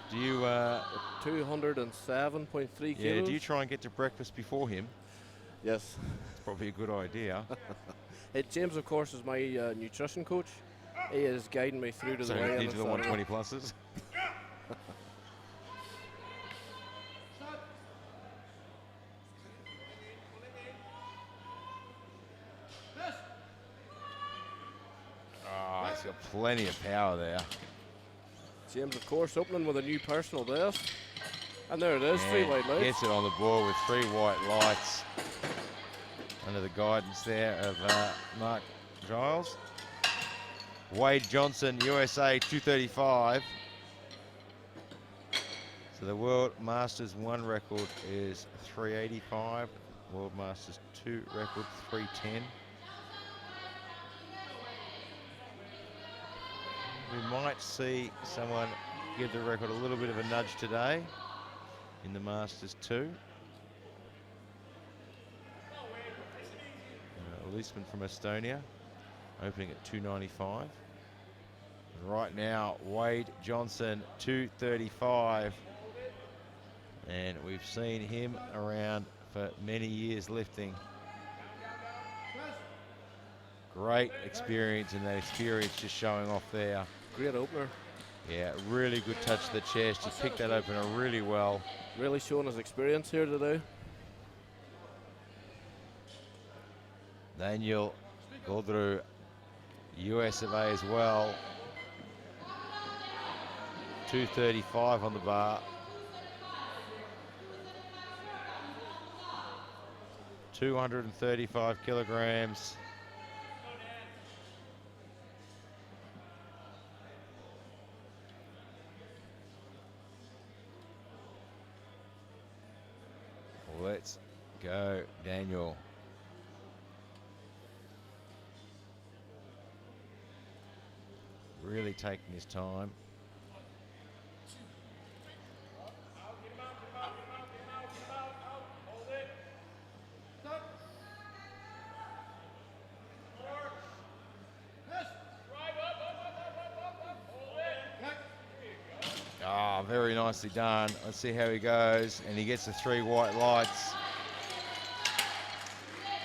Do you 207.3 kilos. Yeah, do you try and get to breakfast before him? Yes. It's probably a good idea. Hey, James, of course, is my nutrition coach. He is guiding me through to the weigh-in. Into the 120 pluses. Oh, he's got plenty of power there. James, of course, opening with a new personal best. And there it is, And 3 white lights. gets it on the board with 3 white lights under the guidance there of Mark Giles. Wade Johnson, USA 235. So the World Masters 1 record is 385. World Masters 2 record 310. We might see someone give the record a little bit of a nudge today in the Masters 2. Leisman from Estonia, opening at 295. And right now, Wade Johnson, 235. And we've seen him around for many years lifting. Great experience, and that experience just showing off there. Great opener. Yeah, really good touch to the chest. He picked that opener really well. Really showing his experience here today. Daniel Goldrew, US of A as well. 235 on the bar. 235 kilograms. Let's go, Daniel. Really taking his time. Ah, very nicely done. Let's see how he goes. And he gets the 3 white lights.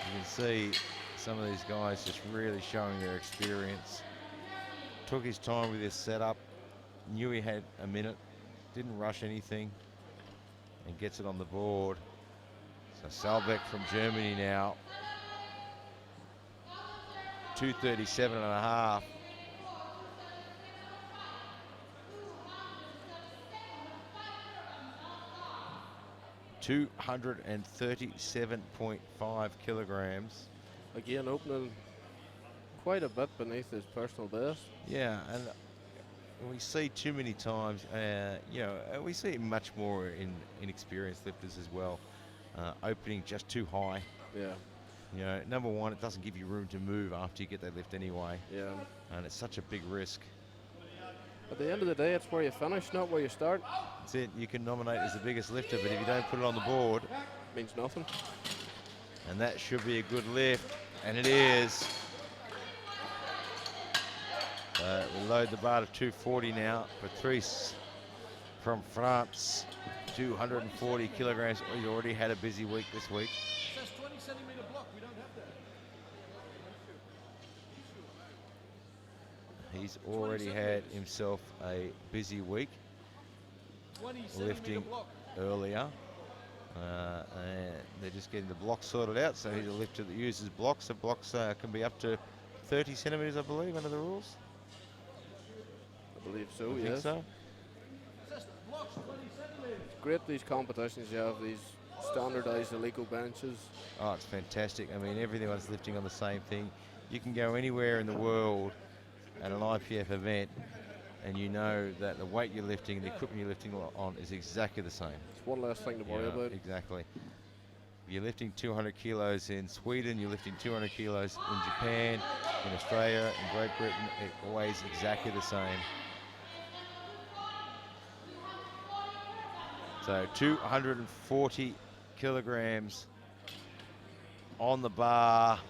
You can see some of these guys just really showing their experience. Took his time with his setup, knew he had a minute, didn't rush anything, and gets it on the board. So Salbeck from Germany now. 237 and a half. $237.5 kilograms. Again, opening quite a bit beneath his personal best. Yeah, and we see too many times, we see it much more in inexperienced lifters as well, opening just too high. Yeah. You know, number one, it doesn't give you room to move after you get that lift anyway. Yeah. And it's such a big risk. At the end of the day, it's where you finish, not where you start. That's it. You can nominate as the biggest lifter, but if you don't put it on the board, means nothing. And that should be a good lift, and it is. We load the bar to 240 now. Patrice from France. 240 kilograms. He's already had a busy week this week. It says 20 centimeter block. We don't have that. He's already had himself a busy week 20 lifting centimeter block. earlier. And they're just getting the blocks sorted out. So he's a lifter that uses blocks. So blocks can be up to 30 centimeters, I believe, under the rules. I believe so, I think yes. so. It says the block's 20 centimeters. Great these competitions, you have these standardized Alico benches. Oh, it's fantastic. I mean, everyone's lifting on the same thing. You can go anywhere in the world at an IPF event and you know that the weight you're lifting, the equipment you're lifting on is exactly the same. It's one less thing to worry about. Exactly. You're lifting 200 kilos in Sweden, you're lifting 200 kilos in Japan, in Australia, in Great Britain, it always exactly the same. So 240 kilograms on the bar.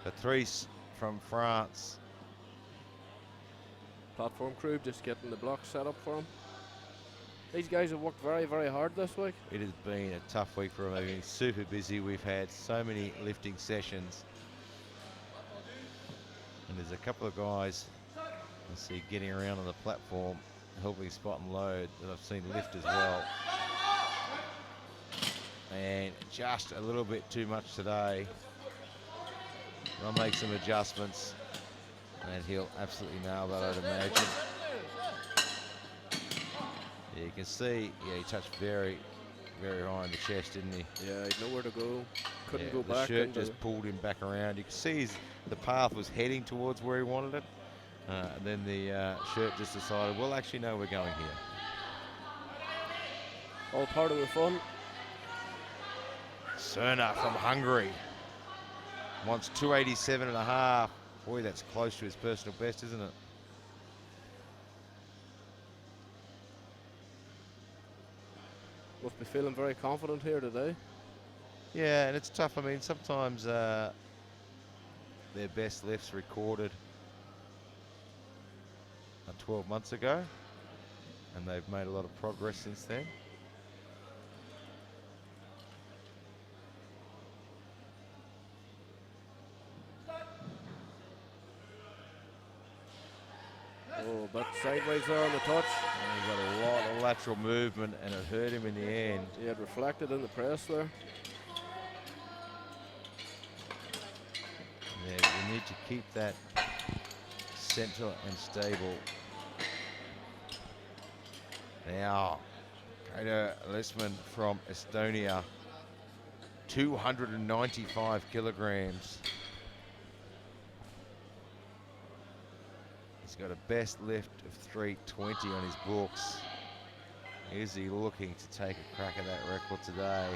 Patrice from France. Platform crew just getting the blocks set up for him. These guys have worked very, very hard this week. It has been a tough week for them. They've been super busy. We've had so many lifting sessions. And there's a couple of guys I see getting around on the platform, helping spot and load, that I've seen lift as well. And just a little bit too much today. I'll make some adjustments and he'll absolutely nail that, I'd imagine. Yeah, you can see, yeah, he touched very, very high in the chest, didn't he? Yeah, he'd nowhere to go. Couldn't go the back. The shirt into just pulled him back around. You can see the path was heading towards where he wanted it. And then the shirt just decided, well, actually, no, we're going here. all part of the fun. Cerna from Hungary wants 287 and a half. Boy, that's close to his personal best, isn't it? Must be feeling very confident here today. Yeah, and it's tough. I mean, sometimes their best lifts recorded 12 months ago, and they've made a lot of progress since then. Oh, but sideways there on the touch. And he got a lot of lateral movement, and it hurt him in the end. He had reflected in the press there. Yeah, you need to keep that central and stable. Now, Kato Lisman from Estonia, 295 kilograms. He's got a best lift of 320 on his books. Is he looking to take a crack at that record today?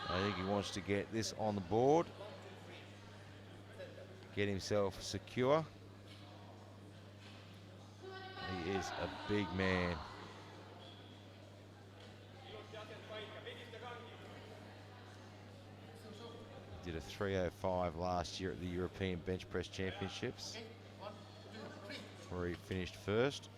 I think he wants to get this on the board, get himself secure. He is a big man. He did a 305 last year at the European Bench Press Championships, where he finished first.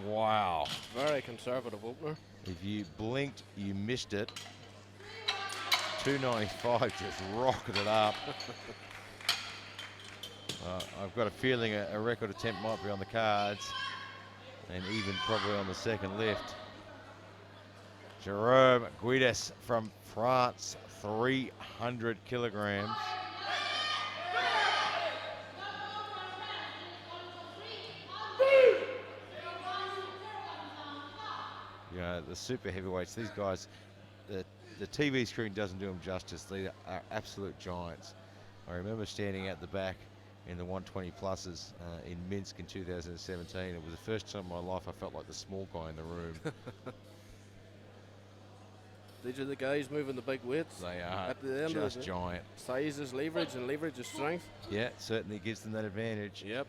Wow. Very conservative opener. If you blinked, you missed it. 295 just rocketed up. I've got a feeling a record attempt might be on the cards, and even probably on the second lift. Jerome Guidish from France, 300 kilograms. You know, the super heavyweights, these guys, the TV screen doesn't do them justice. They are absolute giants. I remember standing at the back in the 120 pluses in Minsk in 2017. It was the first time in my life I felt like the small guy in the room. These are the guys moving the big weights. They are at the end just of it. giant. Size is leverage, and leverage is strength. Yeah, it certainly gives them that advantage. Yep.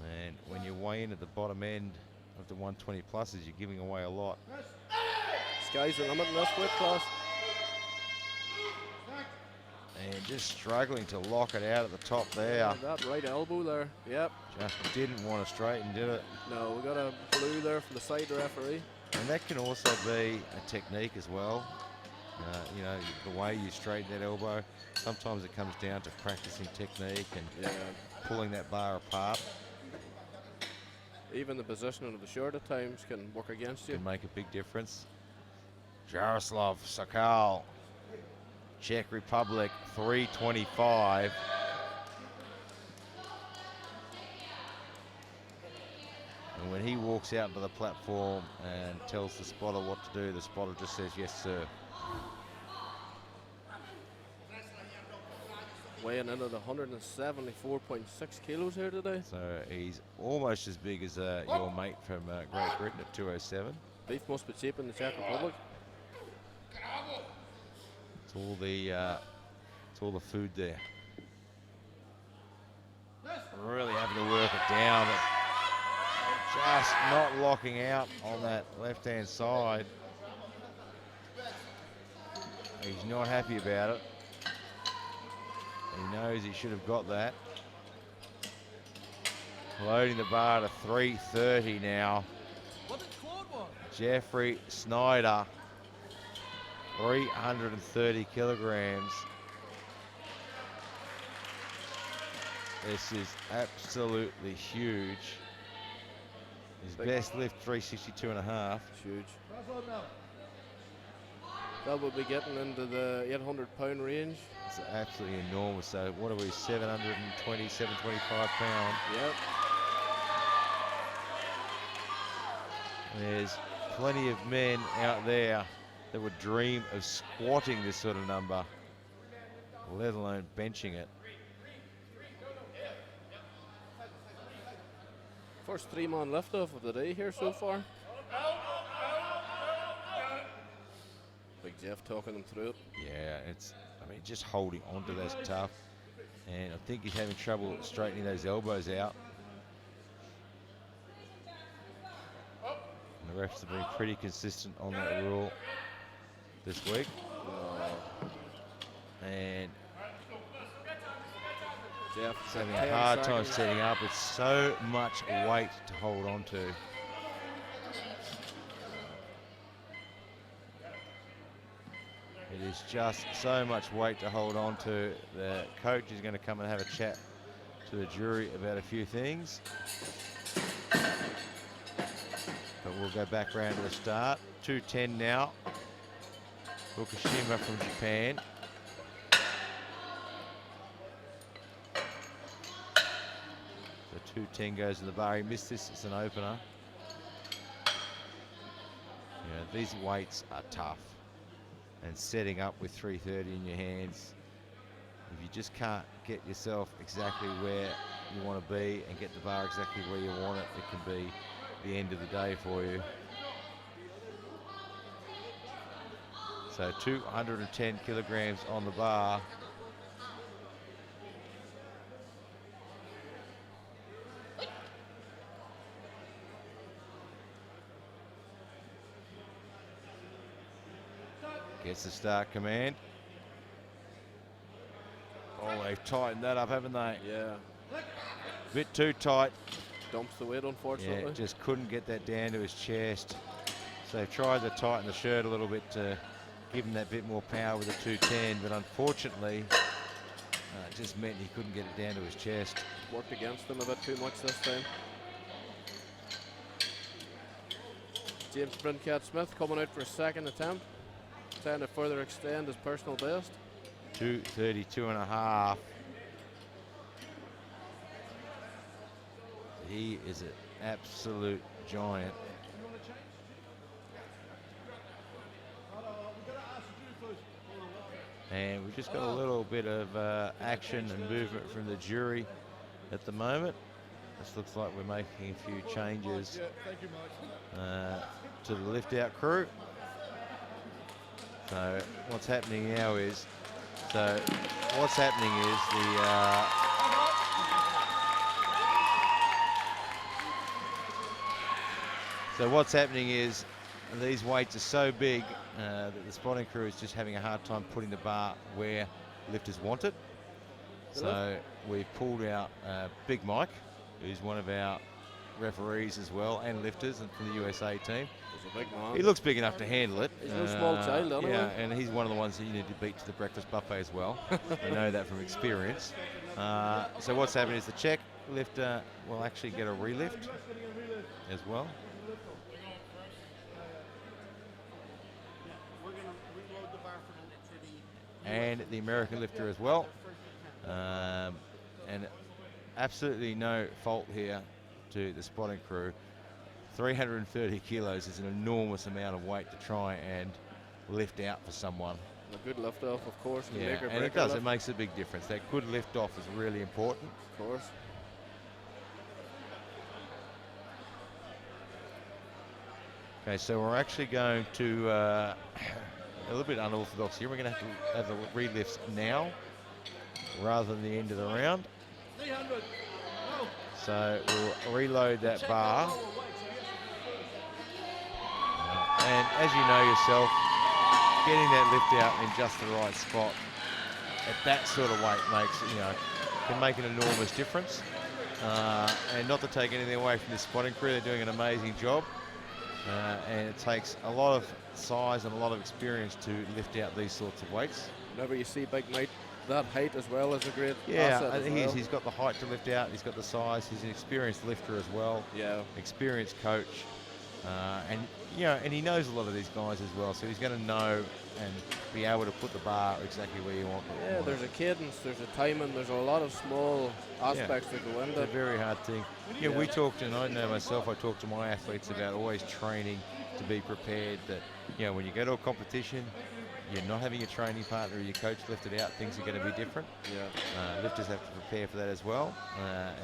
And when you weigh in at the bottom end of the 120 pluses, you're giving away a lot. Sky's the limit in this weight class. And just struggling to lock it out at the top there. Yeah, that right elbow there. Yep. Just didn't want to straighten, did it? No, we got a blue there from the side referee. And that can also be a technique as well. You know, the way you straighten that elbow. Sometimes it comes down to practicing technique and pulling that bar apart. Even the positioning of the shirt at times can work against you. Can make a big difference. Jaroslav Sakal, Czech Republic, 325. And when he walks out to the platform and tells the spotter what to do, the spotter just says, yes, sir. Weighing in at 174.6 kilos here today. So he's almost as big as your mate from Great Britain at 207. Beef must be cheap in the Czech Republic. It's all the food there. Really having to work it down, but just not locking out on that left-hand side. He's not happy about it. He knows he should have got that. Loading the bar to 330 now. Jeffrey Schneider, 330 kilograms. This is absolutely huge. His best lift, 362 and a half. Huge. That would be getting into the 800-pound range. It's absolutely enormous. So what are we, 720, 725 pound? Yep. There's plenty of men out there that would dream of squatting this sort of number, let alone benching it. First three-man lift-off of the day here so far. Big Jeff talking them through it. Yeah, I mean, just holding onto that's tough. And I think he's having trouble straightening those elbows out. And the refs have been pretty consistent on that rule this week. And Jeff's having a hard time setting up. It's so much weight to hold on to. It is just so much weight to hold on to. The coach is going to come and have a chat to the jury about a few things. But we'll go back round to the start. 210 now. Fukushima from Japan. So 210 goes to the bar. He missed this as an opener. You know, these weights are tough. And setting up with 330 in your hands, if you just can't get yourself exactly where you want to be and get the bar exactly where you want it, it can be the end of the day for you. So 210 kilograms on the bar. Gets the start command. Oh, they've tightened that up, haven't they? Yeah. Bit too tight. Dumps the weight, unfortunately. Yeah, just couldn't get that down to his chest. So they've tried to tighten the shirt a little bit to give him that bit more power with the 210, but unfortunately, it just meant he couldn't get it down to his chest. Worked against him a bit too much this time. James Brincat Smith coming out for a second attempt, trying to further extend his personal best. 232 and a half. He is an absolute giant. And we've just got a little bit of action and movement from the jury at the moment. This looks like we're making a few changes to the lift-out crew. So what's happening now is, the So what's happening is these weights are so big that the spotting crew is just having a hard time putting the bar where lifters want it. So we've pulled out Big Mike, who's one of our referees as well, and lifters and from the USA team. He's a big man. He looks big enough to handle it. He's no small child, anyway. Yeah, and he's one of the ones that you need to beat to the breakfast buffet as well. I know that from experience. So what's happening is the Czech lifter will actually get a relift as well. And the American lifter as well. And absolutely no fault here to the spotting crew. 330 kilos is an enormous amount of weight to try and lift out for someone. A good lift off, of course. Yeah, and it does. It makes a big difference. That good lift off is really important. Of course. Okay, so we're actually going to a little bit unorthodox here. We're going to have the relifts now rather than the end of the round. 300. No. So we'll reload that bar. And as you know yourself, getting that lift out in just the right spot at that sort of weight makes, can make an enormous difference. And not to take anything away from this spotting crew, they're doing an amazing job. And it takes a lot of size and a lot of experience to lift out these sorts of weights. Whenever you see Big Mate that height as well is a great yeah, asset as well. He's got the height to lift out, he's got the size, he's an experienced lifter as well. Yeah. Experienced coach. And he knows a lot of these guys as well, so he's going to know and be able to put the bar exactly where you want it. Yeah, there's a cadence, there's a timing, there's a lot of small aspects that go into it. It's a very hard thing. Yeah, we talked, and I know myself, I talk to my athletes about always training to be prepared that, when you go to a competition, you're not having your training partner or your coach lift it out, things are going to be different. Yeah. Lifters have to prepare for that as well.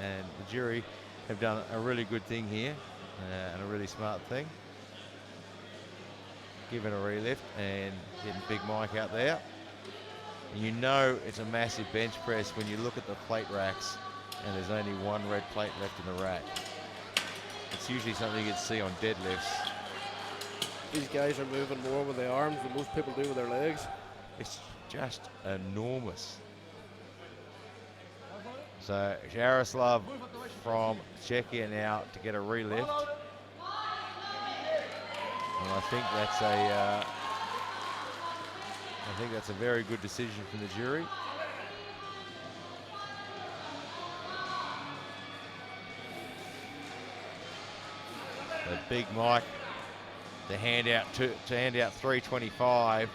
And the jury have done a really good thing here and a really smart thing. Giving a relift and getting Big Mike out there. And you know it's a massive bench press when you look at the plate racks and there's only one red plate left in the rack. It's usually something you'd see on deadlifts. These guys are moving more with their arms than most people do with their legs. It's just enormous. So Jaroslav from Czechia now to get a relift. And I think that's a very good decision from the jury. The Big Mike to hand out 325.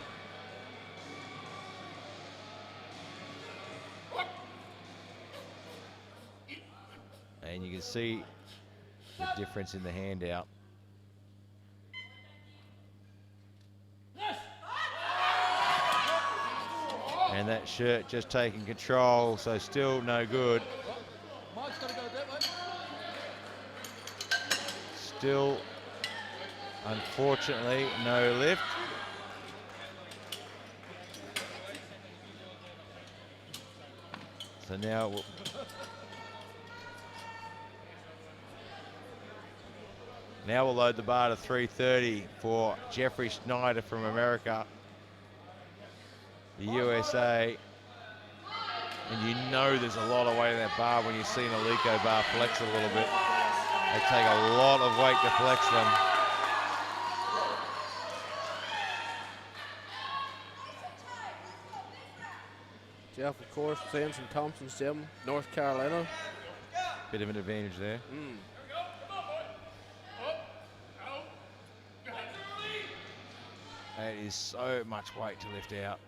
And you can see the difference in the handout. And that shirt just taking control, so still no good. Mike's got to go that way. Still, unfortunately, no lift. So now we'll load the bar to 330 for Jeffrey Schneider from America, the USA. And you know there's a lot of weight in that bar when you see an Alico bar flex a little bit. They take a lot of weight to flex them. Jeff, of course, trains in Thompson's gym, North Carolina. Bit of an advantage there. That is so much weight to lift out.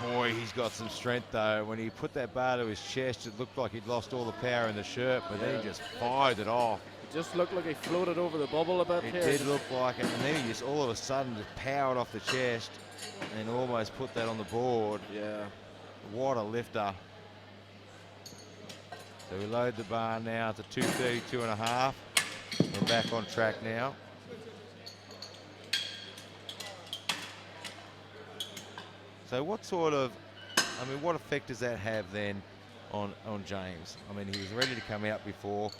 Boy, he's got some strength though. When he put that bar to his chest, it looked like he'd lost all the power in the shirt, but then he just fired it off. It just looked like he floated over the bubble a bit. It did look like it, and then he just all of a sudden just powered off the chest and almost put that on the board. Yeah. What a lifter. So we load the bar now to 232.5. We're back on track now. So what sort of, what effect does that have then on James? I mean, he was ready to come out before.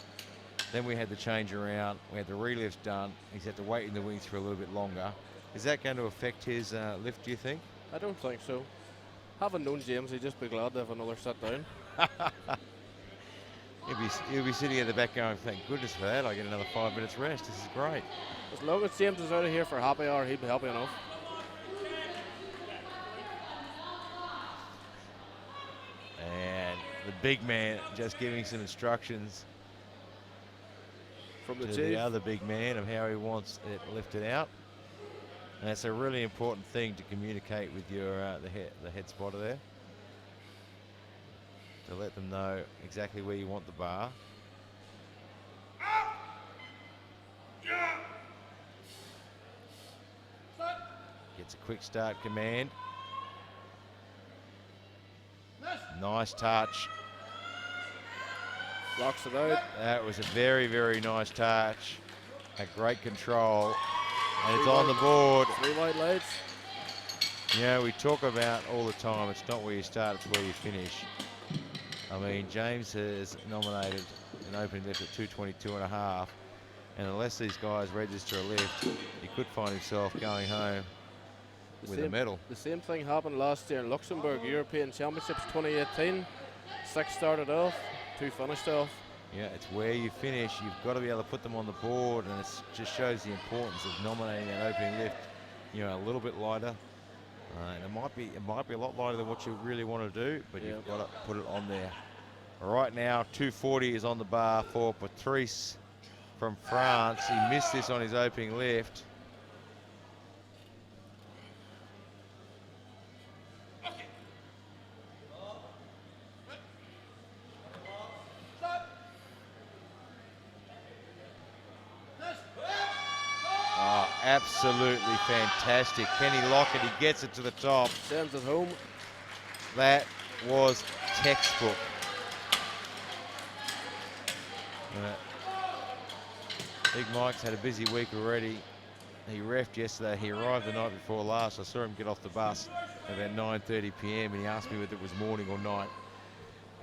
Then we had the change around. We had the relifts done. He's had to wait in the wings for a little bit longer. Is that going to affect his lift, do you think? I don't think so. Having known James, he'd just be glad to have another sit down. He'll be sitting at the back going, thank goodness for that. I get another 5 minutes rest. This is great. As long as James is out of here for happy hour, he'd be happy enough. And the big man just giving some instructions From the to chief. the other big man of how he wants it lifted out. And that's a really important thing to communicate with your the head spotter there, to let them know exactly where you want the bar. Gets a quick start command. Nice touch. Locks it out. That was a very, very nice touch. A great control. And it's on the board. 3 white lights. Yeah, we talk about all the time, it's not where you start, it's where you finish. I mean, James has nominated an opening lift at 222.5, and unless these guys register a lift, he could find himself going home with a medal. The same thing happened last year in Luxembourg, European Championships 2018. 6 started off, 2 finished off. Yeah, it's where you finish. You've got to be able to put them on the board, and it just shows the importance of nominating that opening lift, you know, a little bit lighter. And it might be a lot lighter than what you really want to do, but you've got to put it on there. Right now, 240 is on the bar for Patrice from France. He missed this on his opening lift. Absolutely fantastic. Kenny Lockett, he gets it to the top. Sends it home. That was textbook. Big Mike's had a busy week already. He reffed yesterday. He arrived the night before last. I saw him get off the bus at about 9:30 p.m. and he asked me whether it was morning or night.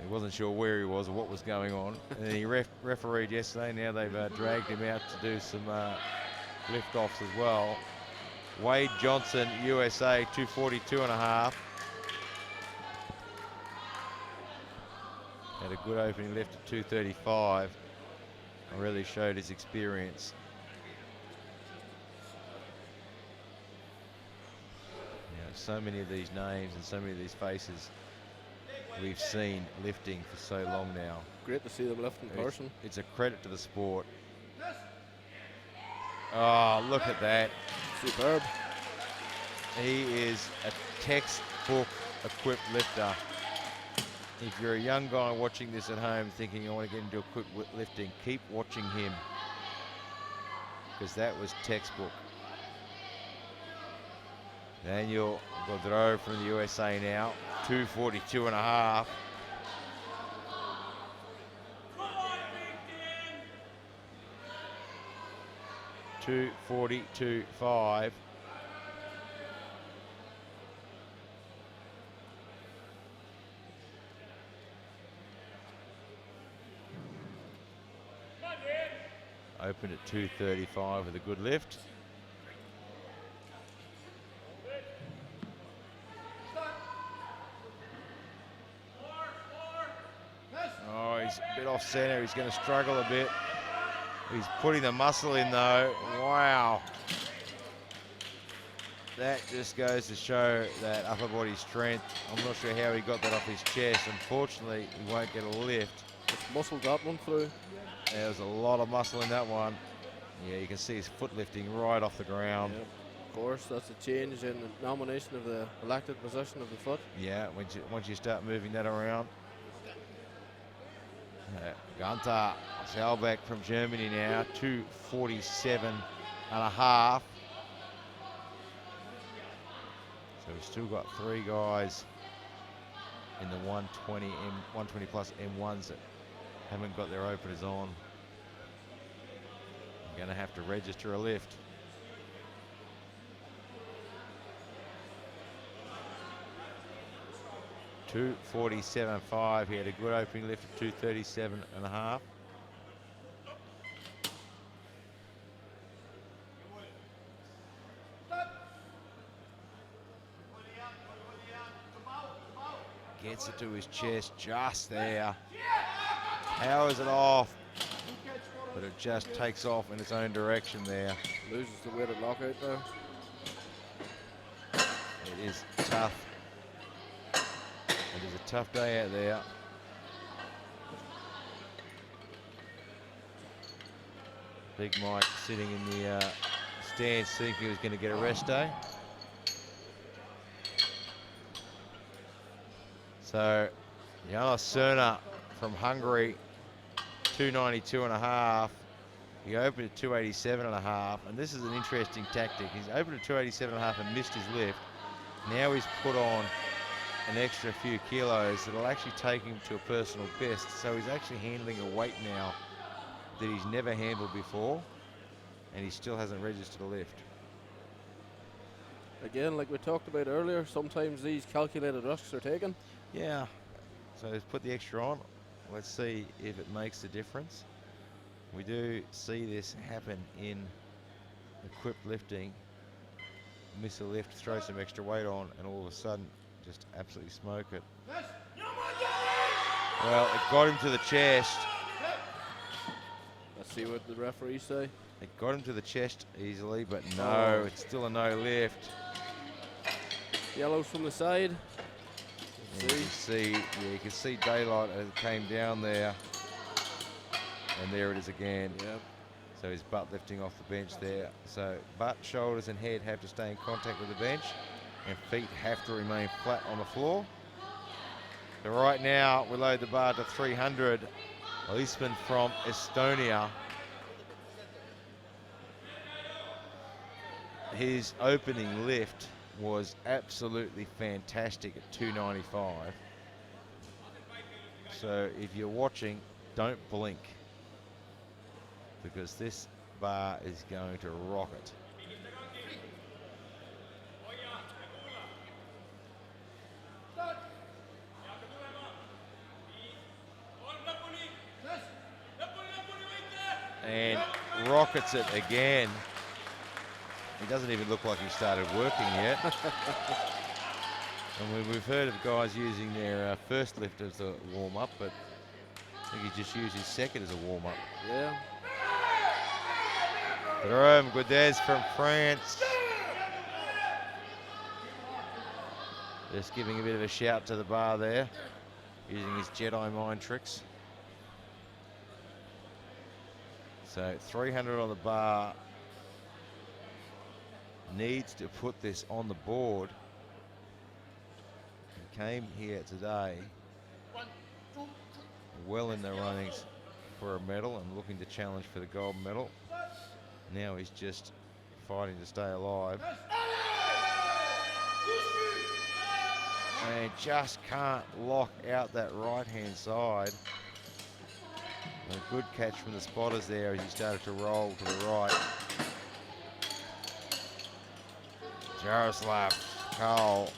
He wasn't sure where he was or what was going on. And then he refereed yesterday. Now they've dragged him out to do some lift-offs as well. Wade Johnson, USA, 242.5. Had a good opening lift at 235. Really showed his experience. You know, so many of these names and so many of these faces we've seen lifting for so long now. Great to see them lift in person. It's a credit to the sport. Oh, look at that. Superb. He is a textbook equipped lifter. If you're a young guy watching this at home thinking you want to get into equipped lifting, keep watching him, because that was textbook. Daniel Gaudreau from the USA now, 242.5. $242.5. Opened at 235 with a good lift. Oh, he's a bit off center. He's going to struggle a bit. He's putting the muscle in though. Wow. That just goes to show that upper body strength. I'm not sure how he got that off his chest. Unfortunately, he won't get a lift. Just muscled that one through. There's a lot of muscle in that one. Yeah, you can see his foot lifting right off the ground. Yep. Of course, that's a change in the nomination of the elected position of the foot. Yeah, once you start moving that around. Gunther Selbeck from Germany now, 247.5. So we've still got 3 guys in the 120 plus M1s that haven't got their openers on. I'm going to have to register a lift. $247.5. He had a good opening lift of 237.5. Gets it to his chest just there. Powers it off, but it just takes off in its own direction there. Loses the weighted lockout there. It is tough. It is a tough day out there. Big Mike sitting in the stands thinking he was going to get a rest day. So, Jana Cerna from Hungary, 292.5. He opened at 287.5, and this is an interesting tactic. He's opened at 287.5 and missed his lift. Now he's put on an extra few kilos that'll actually take him to a personal best. So he's actually handling a weight now that he's never handled before, and he still hasn't registered a lift. Again, like we talked about earlier, sometimes these calculated risks are taken. Yeah, so let's put the extra on. Let's see if it makes a difference. We do see this happen in equipped lifting. Miss a lift, throw some extra weight on, and all of a sudden just absolutely smoke it. Well, it got him to the chest. Let's see what the referees say. It got him to the chest easily, but no, it's still a no lift. Yellows from the side. You can see daylight as it came down there. And there it is again. Yep. So his butt lifting off the bench there. So butt, shoulders and head have to stay in contact with the bench, and feet have to remain flat on the floor. So right now we load the bar to 300. Eastman from Estonia. His opening lift was absolutely fantastic at 295. So if you're watching, don't blink, because this bar is going to rock it. And rockets it again. He doesn't even look like he started working yet. And we've heard of guys using their first lift as a warm-up, but I think he just used his second as a warm-up. Yeah. Jerome Guidish from France. Just giving a bit of a shout to the bar there, using his Jedi mind tricks. So 300 on the bar. Needs to put this on the board. He came here today well in the runnings for a medal and looking to challenge for the gold medal. Now he's just fighting to stay alive. And just can't lock out that right-hand side. A good catch from the spotters there as he started to roll to the right. Jaroslav Cole,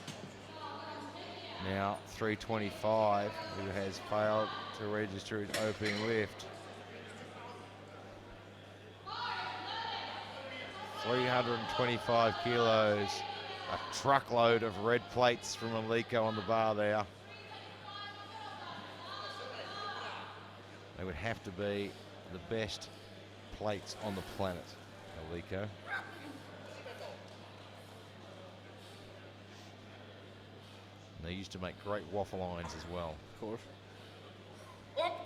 now 325, who has failed to register his opening lift. 325 kilos, a truckload of red plates from Aliko on the bar there. They would have to be the best plates on the planet, Aliko. They used to make great waffle irons as well. Of course.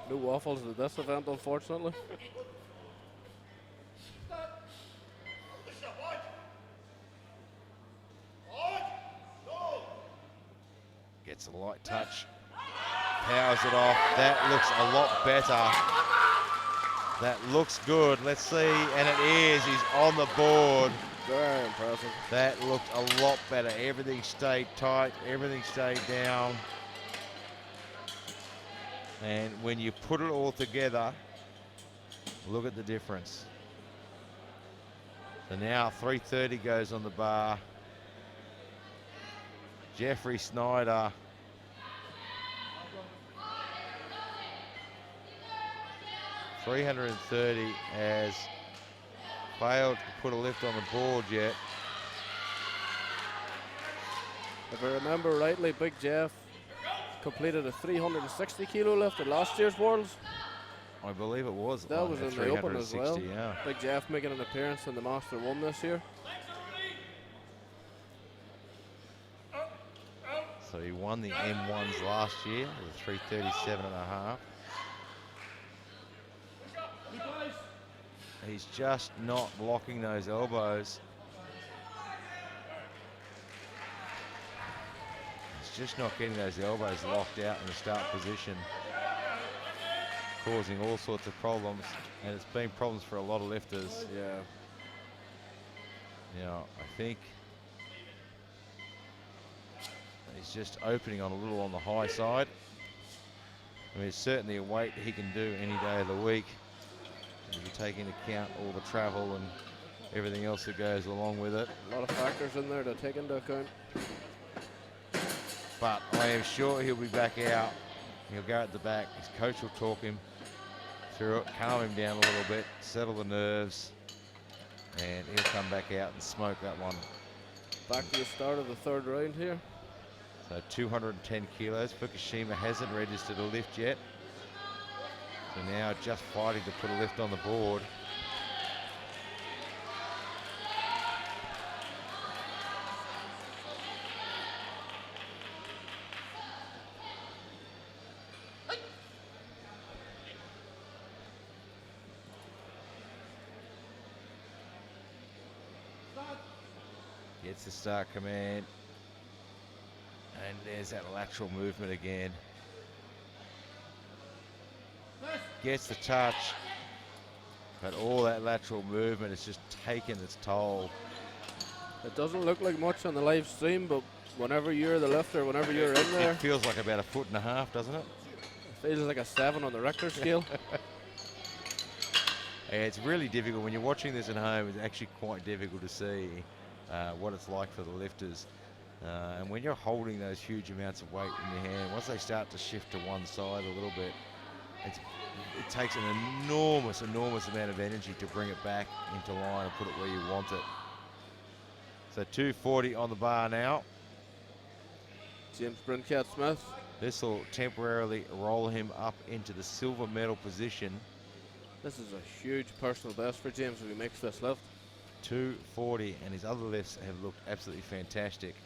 No waffles at this event, unfortunately. Gets a light touch. Powers it off. That looks a lot better. That looks good. Let's see. And it is. He's on the board. Very impressive. That looked a lot better. Everything stayed tight. Everything stayed down. And when you put it all together, look at the difference. So now 330 goes on the bar. Jeffrey Schneider. $330 has failed to put a lift on the board yet. If I remember rightly, Big Jeff completed a 360 kilo lift at last year's Worlds. I believe it was. That was in the Open as well. 360, yeah. Big Jeff making an appearance in the Master 1 this year. So he won the M1s last year with a 337 and a half. He's just not locking those elbows. He's just not getting those elbows locked out in the start position, causing all sorts of problems, and it's been problems for a lot of lifters. Yeah. You know, I think he's just opening on a little on the high side. I mean, it's certainly a weight he can do any day of the week. If you take into account all the travel and everything else that goes along with it. A lot of factors in there to take into account. But I am sure he'll be back out. He'll go at the back. His coach will talk him through it, calm him down a little bit, settle the nerves, and he'll come back out and smoke that one. Back to the start of the third round here. So 210 kilos. Fukushima hasn't registered a lift yet. So now just fighting to put a lift on the board. Gets the start command. And there's that lateral movement again. Gets the touch, but all that lateral movement is just taking its toll. It doesn't look like much on the live stream, but whenever you're the lifter, whenever you're in there, It feels like about 1.5 feet, doesn't it? it feels like a 7 on the Richter scale. Yeah, it's really difficult. When you're watching this at home, it's actually quite difficult to see what it's like for the lifters. And when you're holding those huge amounts of weight in your hand, once they start to shift to one side a little bit, it takes an enormous amount of energy to bring it back into line and put it where you want it. So 240 on the bar now. James Brincat Smith. This will temporarily roll him up into the silver medal position. This is a huge personal best for James if he makes this lift. 240, and his other lifts have looked absolutely fantastic.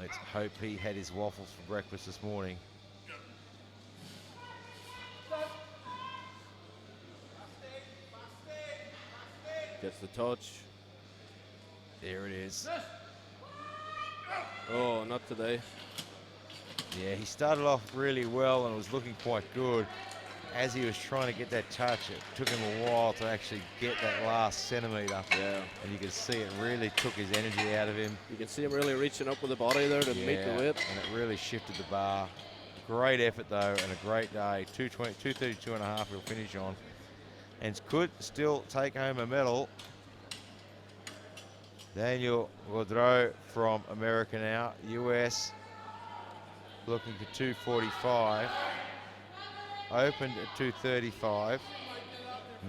Let's hope he had his waffles for breakfast this morning. Gets the touch. There it is. Oh, not today. Yeah, he started off really well and was looking quite good. As he was trying to get that touch, it took him a while to actually get that last centimetre. Yeah. And you could see it really took his energy out of him. You can see him really reaching up with the body there to meet the weight. And it really shifted the bar. Great effort though, and a great day. 232 and a half he'll finish on. And could still take home a medal. Daniel Gaudreau from America now, US, looking for 245. Opened at 235,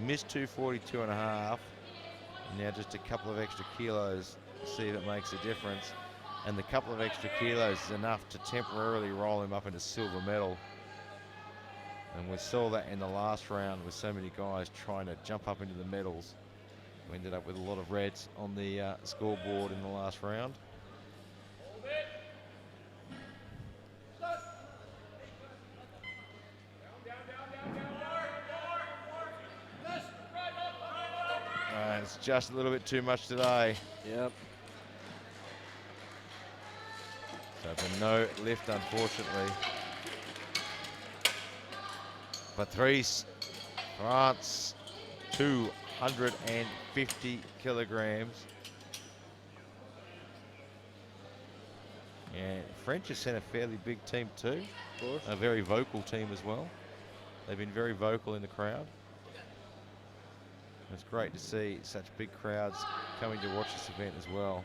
missed 242 and a half. Now just a couple of extra kilos to see if it makes a difference. And the couple of extra kilos is enough to temporarily roll him up into silver medal. And we saw that in the last round with so many guys trying to jump up into the medals. We ended up with a lot of reds on the scoreboard in the last round. It's just a little bit too much today. Yep. So for no lift, unfortunately. Patrice, France, 250 kilograms. And French has sent a fairly big team too. Of course. A very vocal team as well. They've been very vocal in the crowd. It's great to see such big crowds coming to watch this event as well.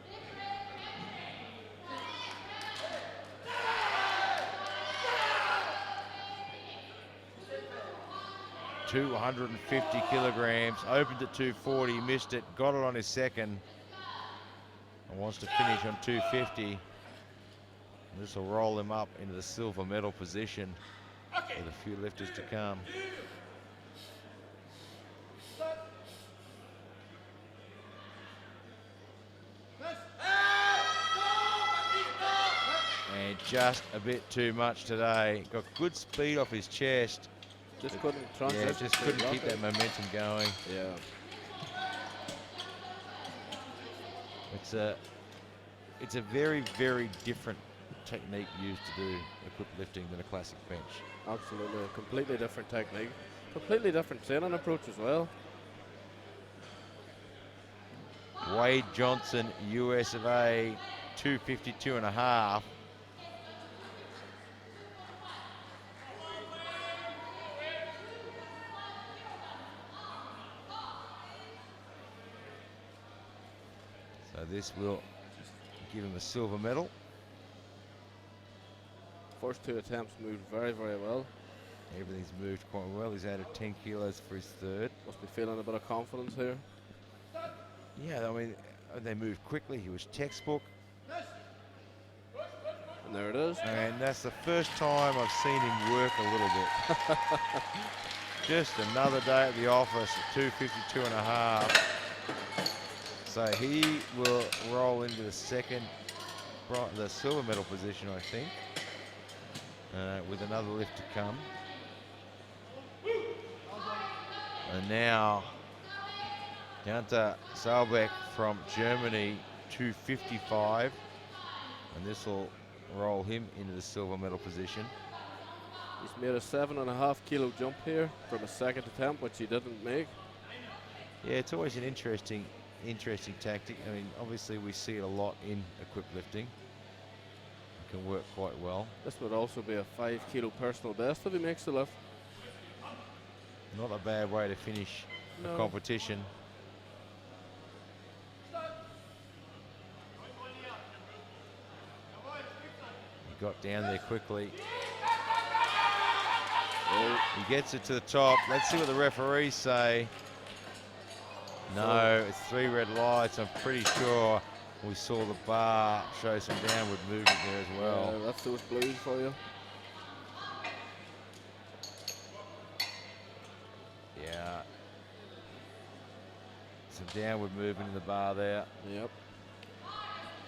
$250 kilograms, opened at 240, missed it, got it on his second, and wants to finish on 250. This will roll him up into the silver medal position with a few lifters to come. And just a bit too much today. Got good speed off his chest. Just couldn't transition. Yeah, just couldn't keep that momentum going. Yeah. It's a very, very different technique used to do equipped lifting than a classic bench. Absolutely, a completely different technique. Completely different training approach as well. Wade Johnson, US of A, 252.5. So this will give him a silver medal. First two attempts moved very, very well. Everything's moved quite well. He's added 10 kilos for his third. Must be feeling a bit of confidence here. Yeah, I mean, they moved quickly. He was textbook. And there it is. And that's the first time I've seen him work a little bit. Just another day at the office at 252.5. So he will roll into the second, the silver medal position, I think, with another lift to come. And now, Gunther Saalbeck from Germany, 255. And this will roll him into the silver medal position. He's made a 7.5 kilo jump here from a second attempt, which he didn't make. Yeah, it's always an interesting tactic. I mean, obviously we see it a lot in equipped lifting. It can work quite well. This would also be a 5 kilo personal best if he makes the lift. Not a bad way to finish a competition. He got down there quickly. Oh. He gets it to the top. Let's see what the referees say. No, it's 3 red lights. I'm pretty sure we saw the bar show some downward movement there as well. Yeah, that's those blues for you. Yeah. Some downward movement in the bar there. Yep.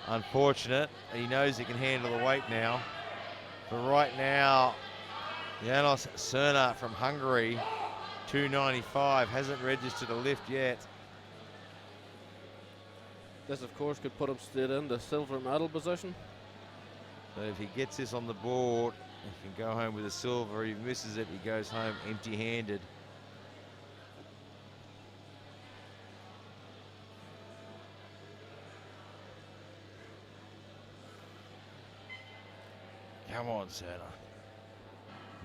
Unfortunate. He knows he can handle the weight now. But right now, Janos Cerna from Hungary, 295, hasn't registered a lift yet. This, of course, could put him straight in the silver medal position. So if he gets this on the board, he can go home with a silver. If he misses it, he goes home empty-handed. Come on, Cerna.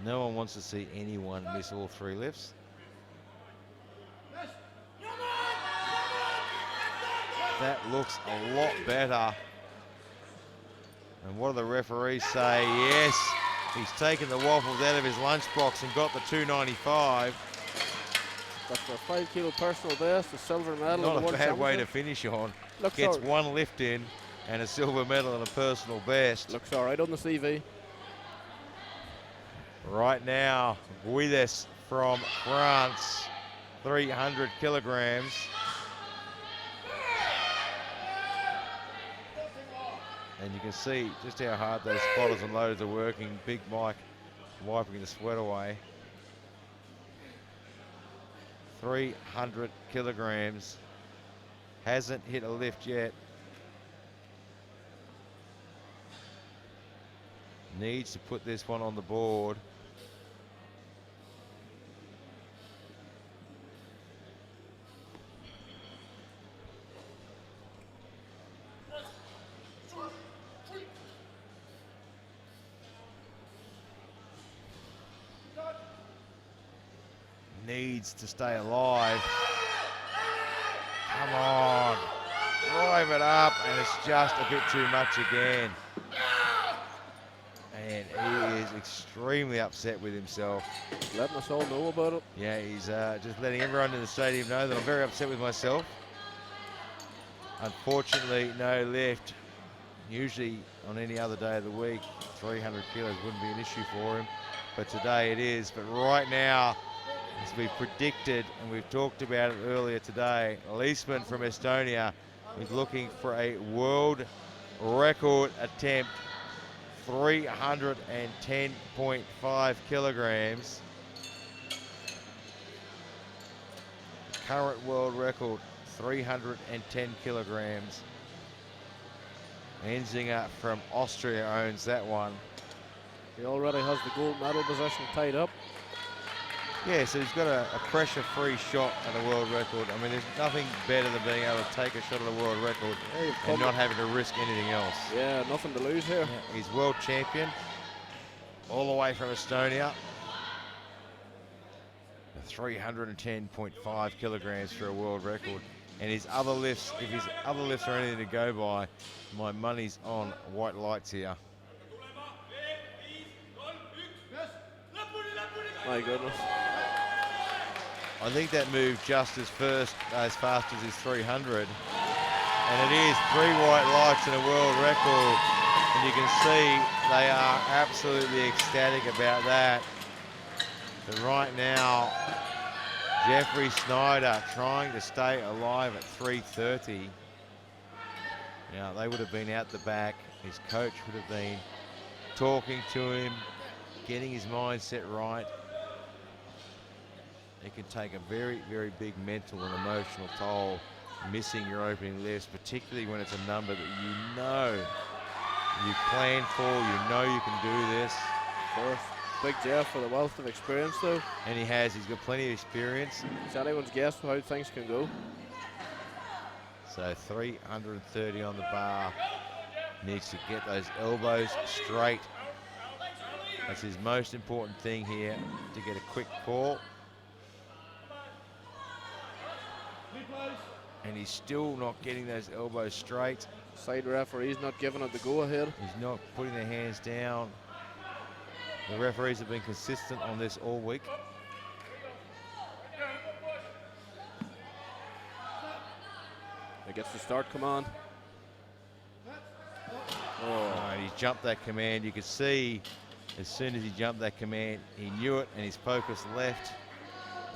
No one wants to see anyone miss all 3 lifts. That looks a lot better. And what do the referees say? Yes, he's taken the waffles out of his lunchbox and got the 295. That's for a 5 kilo personal best, a silver medal. Not a bad way to finish on. Gets 1 lift in and a silver medal and a personal best. Looks all right on the CV. Right now, Guidish from France, 300 kilograms. And you can see just how hard those spotters and loaders are working. Big Mike wiping the sweat away. 300 kilograms. Hasn't hit a lift yet. Needs to put this one on the board. Needs to stay alive. Come on. Drive it up, and it's just a bit too much again. And he is extremely upset with himself. Letting us all know about it. Yeah, he's just letting everyone in the stadium know that I'm very upset with myself. Unfortunately, no lift. Usually on any other day of the week, 300 kilos wouldn't be an issue for him, but today it is. But right now, as we've predicted and we've talked about it earlier today, Leisman from Estonia is looking for a world record attempt, 310.5 kilograms. The current world record, 310 kilograms. Enzinger from Austria owns that one. He already has the gold medal position tied up. Yeah, so he's got a pressure-free shot at a world record. I mean, there's nothing better than being able to take a shot at a world record and not having to risk anything else. Yeah, nothing to lose here. Yeah, he's world champion, all the way from Estonia. 310.5 kilograms for a world record. And his other lifts, if his other lifts are anything to go by, my money's on white lights here. My goodness. I think that moved just as fast as his 300. And it is 3 white lights and a world record. And you can see they are absolutely ecstatic about that. But right now, Jeffrey Schneider trying to stay alive at 330. Now, they would have been out the back. His coach would have been talking to him, getting his mindset right. It can take a very, very big mental and emotional toll missing your opening lifts, particularly when it's a number that you know you plan for, you know you can do this. Of course. Big Jeff with a wealth of experience though. And he's got plenty of experience. It's anyone's guess how things can go. So 330 on the bar. Needs to get those elbows straight. That's his most important thing here, to get a quick call. And he's still not getting those elbows straight. Side referee's not giving it the go-ahead. He's not putting their hands down. The referees have been consistent on this all week. He gets the start command. Oh, and he jumped that command. You could see as soon as he jumped that command, he knew it, and his focus left,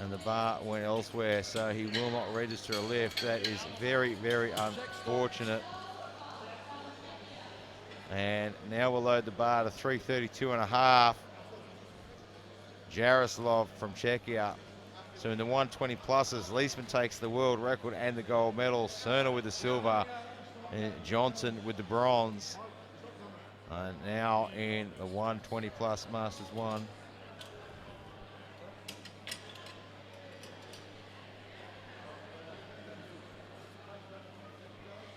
and the bar went elsewhere, so he will not register a lift. That is very, very unfortunate. And now we'll load the bar to 332.5. Jaroslav from Czechia. So in the 120 pluses, Leisman takes the world record and the gold medal. Cerner with the silver, and Johnson with the bronze. And now in the 120 plus Masters 1.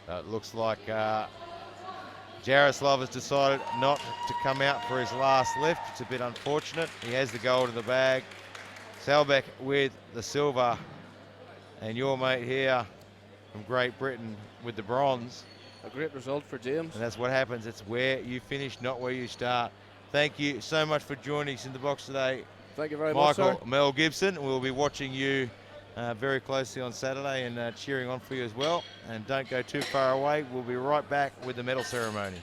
It looks like Jaroslav has decided not to come out for his last lift. It's a bit unfortunate. He has the gold in the bag. Salbeck with the silver. And your mate here from Great Britain with the bronze. A great result for James. And that's what happens. It's where you finish, not where you start. Thank you so much for joining us in the box today. Thank you very much, sir. Michael Mel Gibson. We'll be watching you very closely on Saturday and cheering on for you as well. And don't go too far away. We'll be right back with the medal ceremony.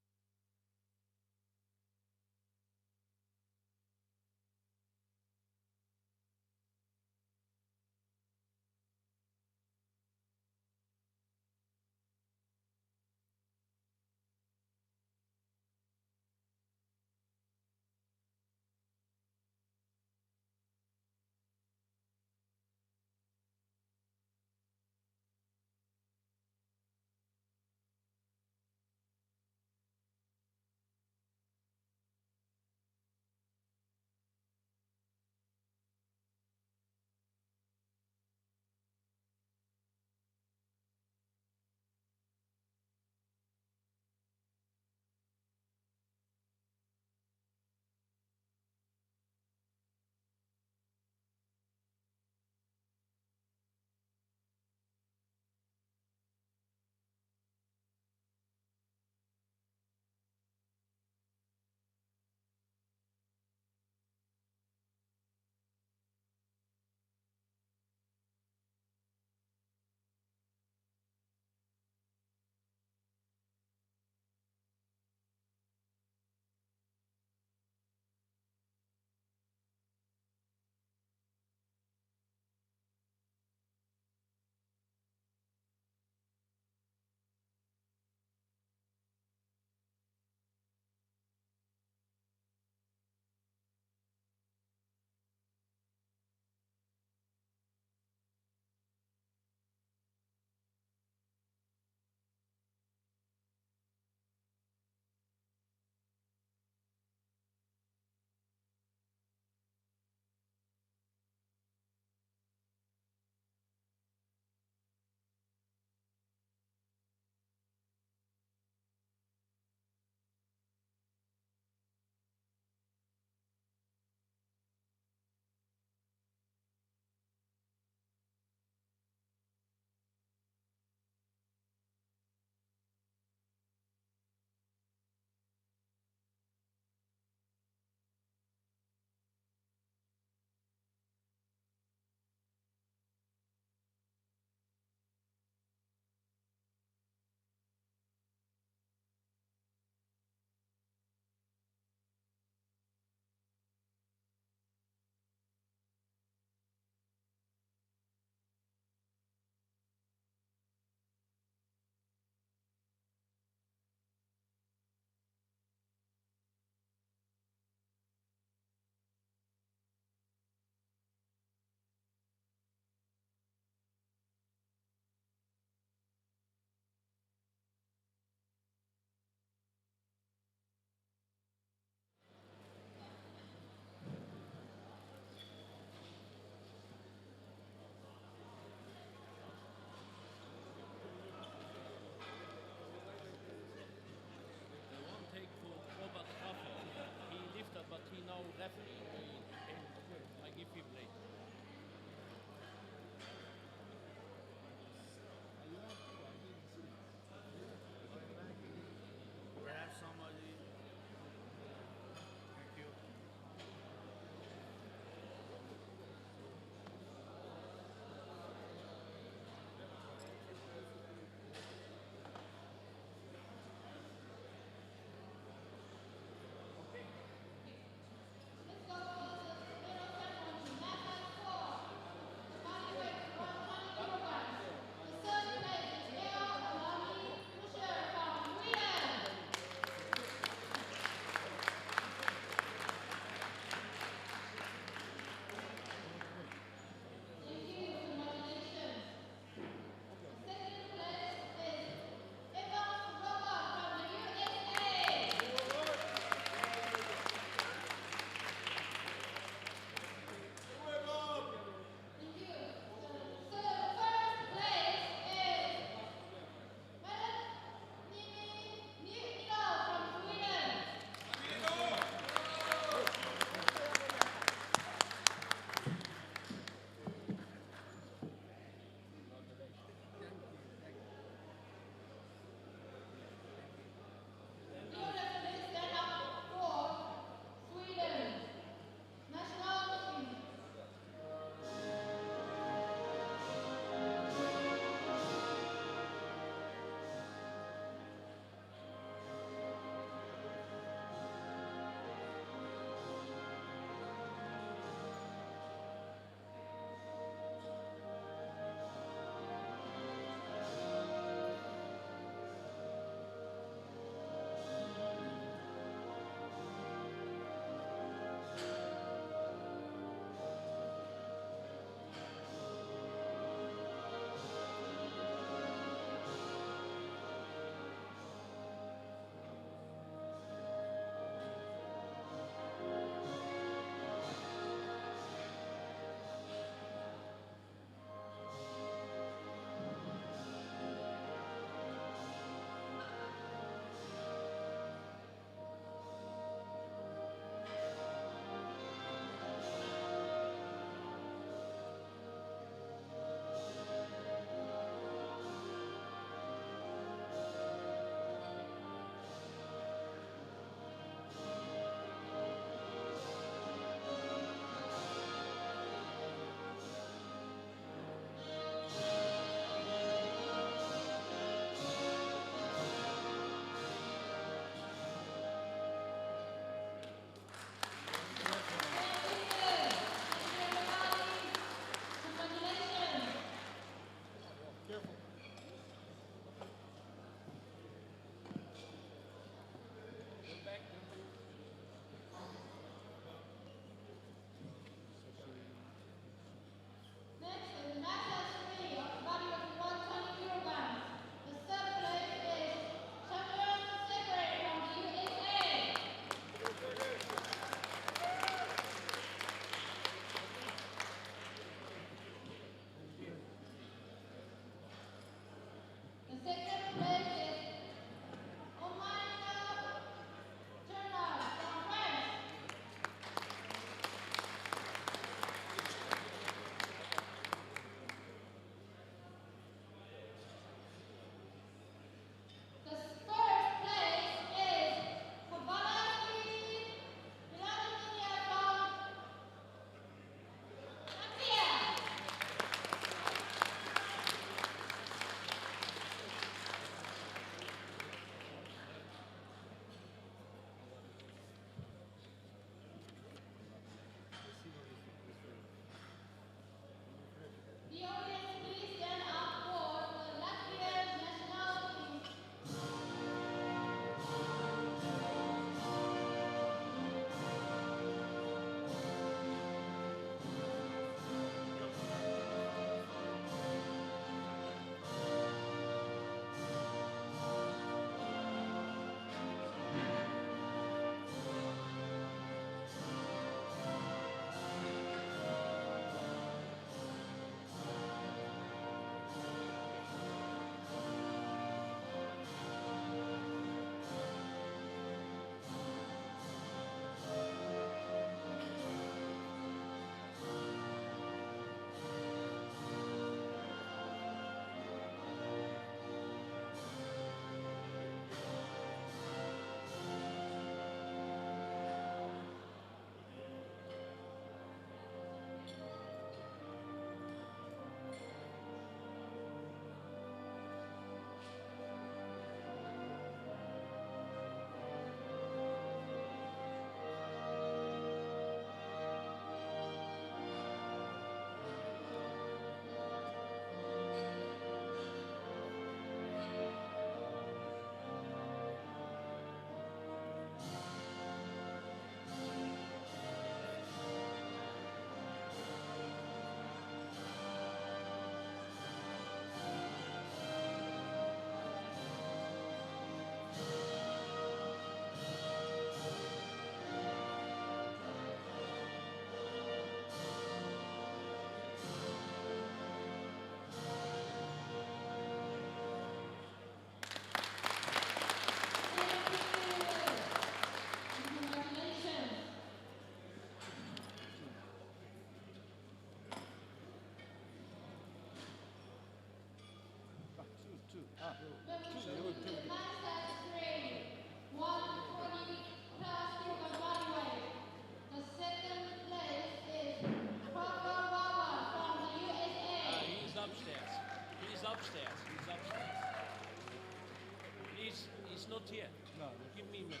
Not yet. No. Give me a minute.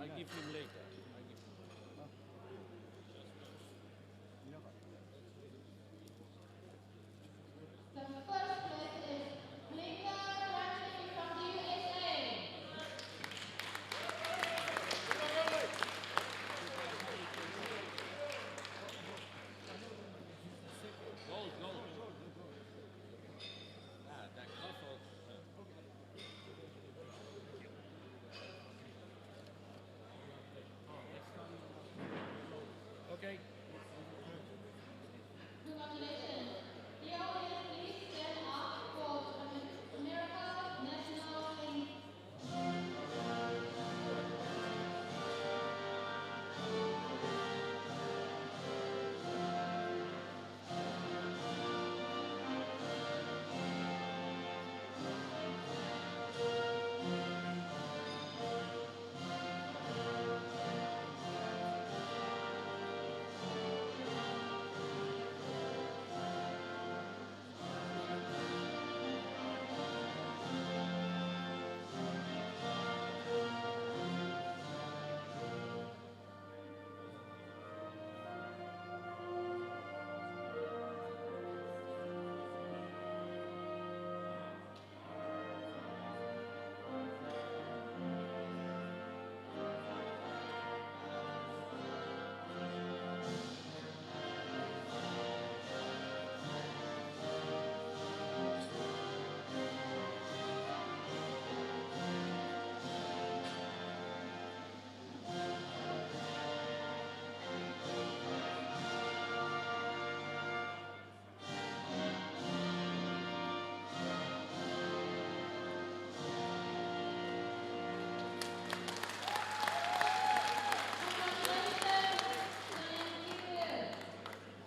I No. give him later. The first place is Linda Ranching from the USA. Gold, gold. Ah, that couple. Okay. Congratulations. The audience, please stand up for America's national anthem.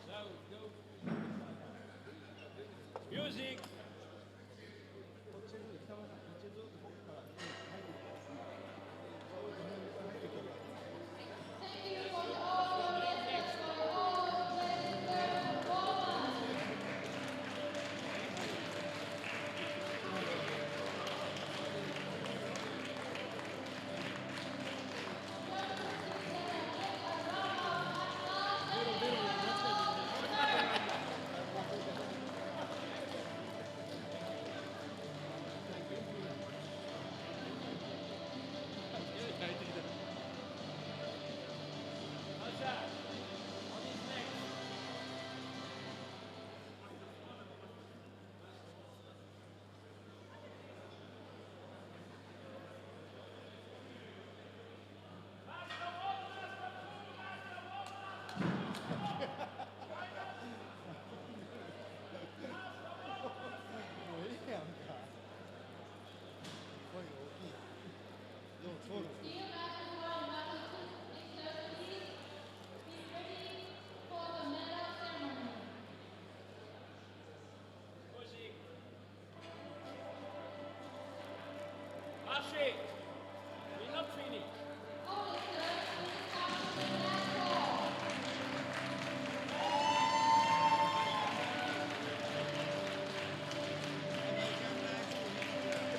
So, go. Music. Thank you for all your listeners for all the performance. How's that? On his next. Dear Master Massachusetts, please be ready for the medal ceremony. Music. Mashi. We're not finished. Officers, please come to the last call.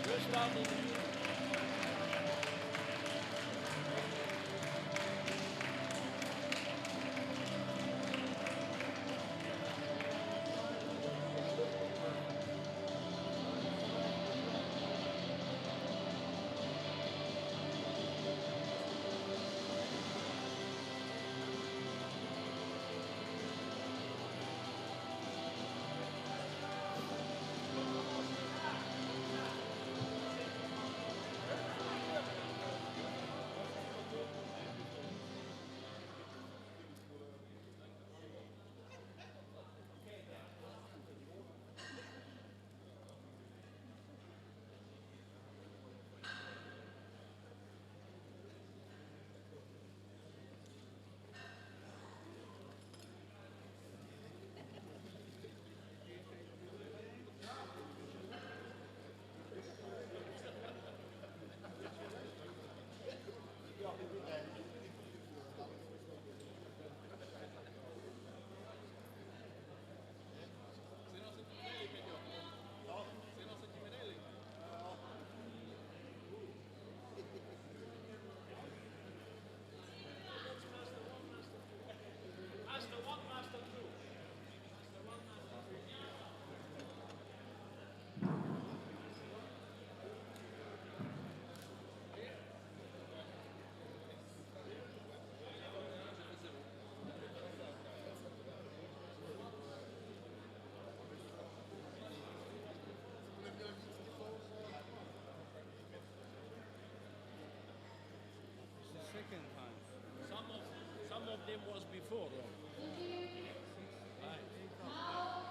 We're starting. some of them was before. Right.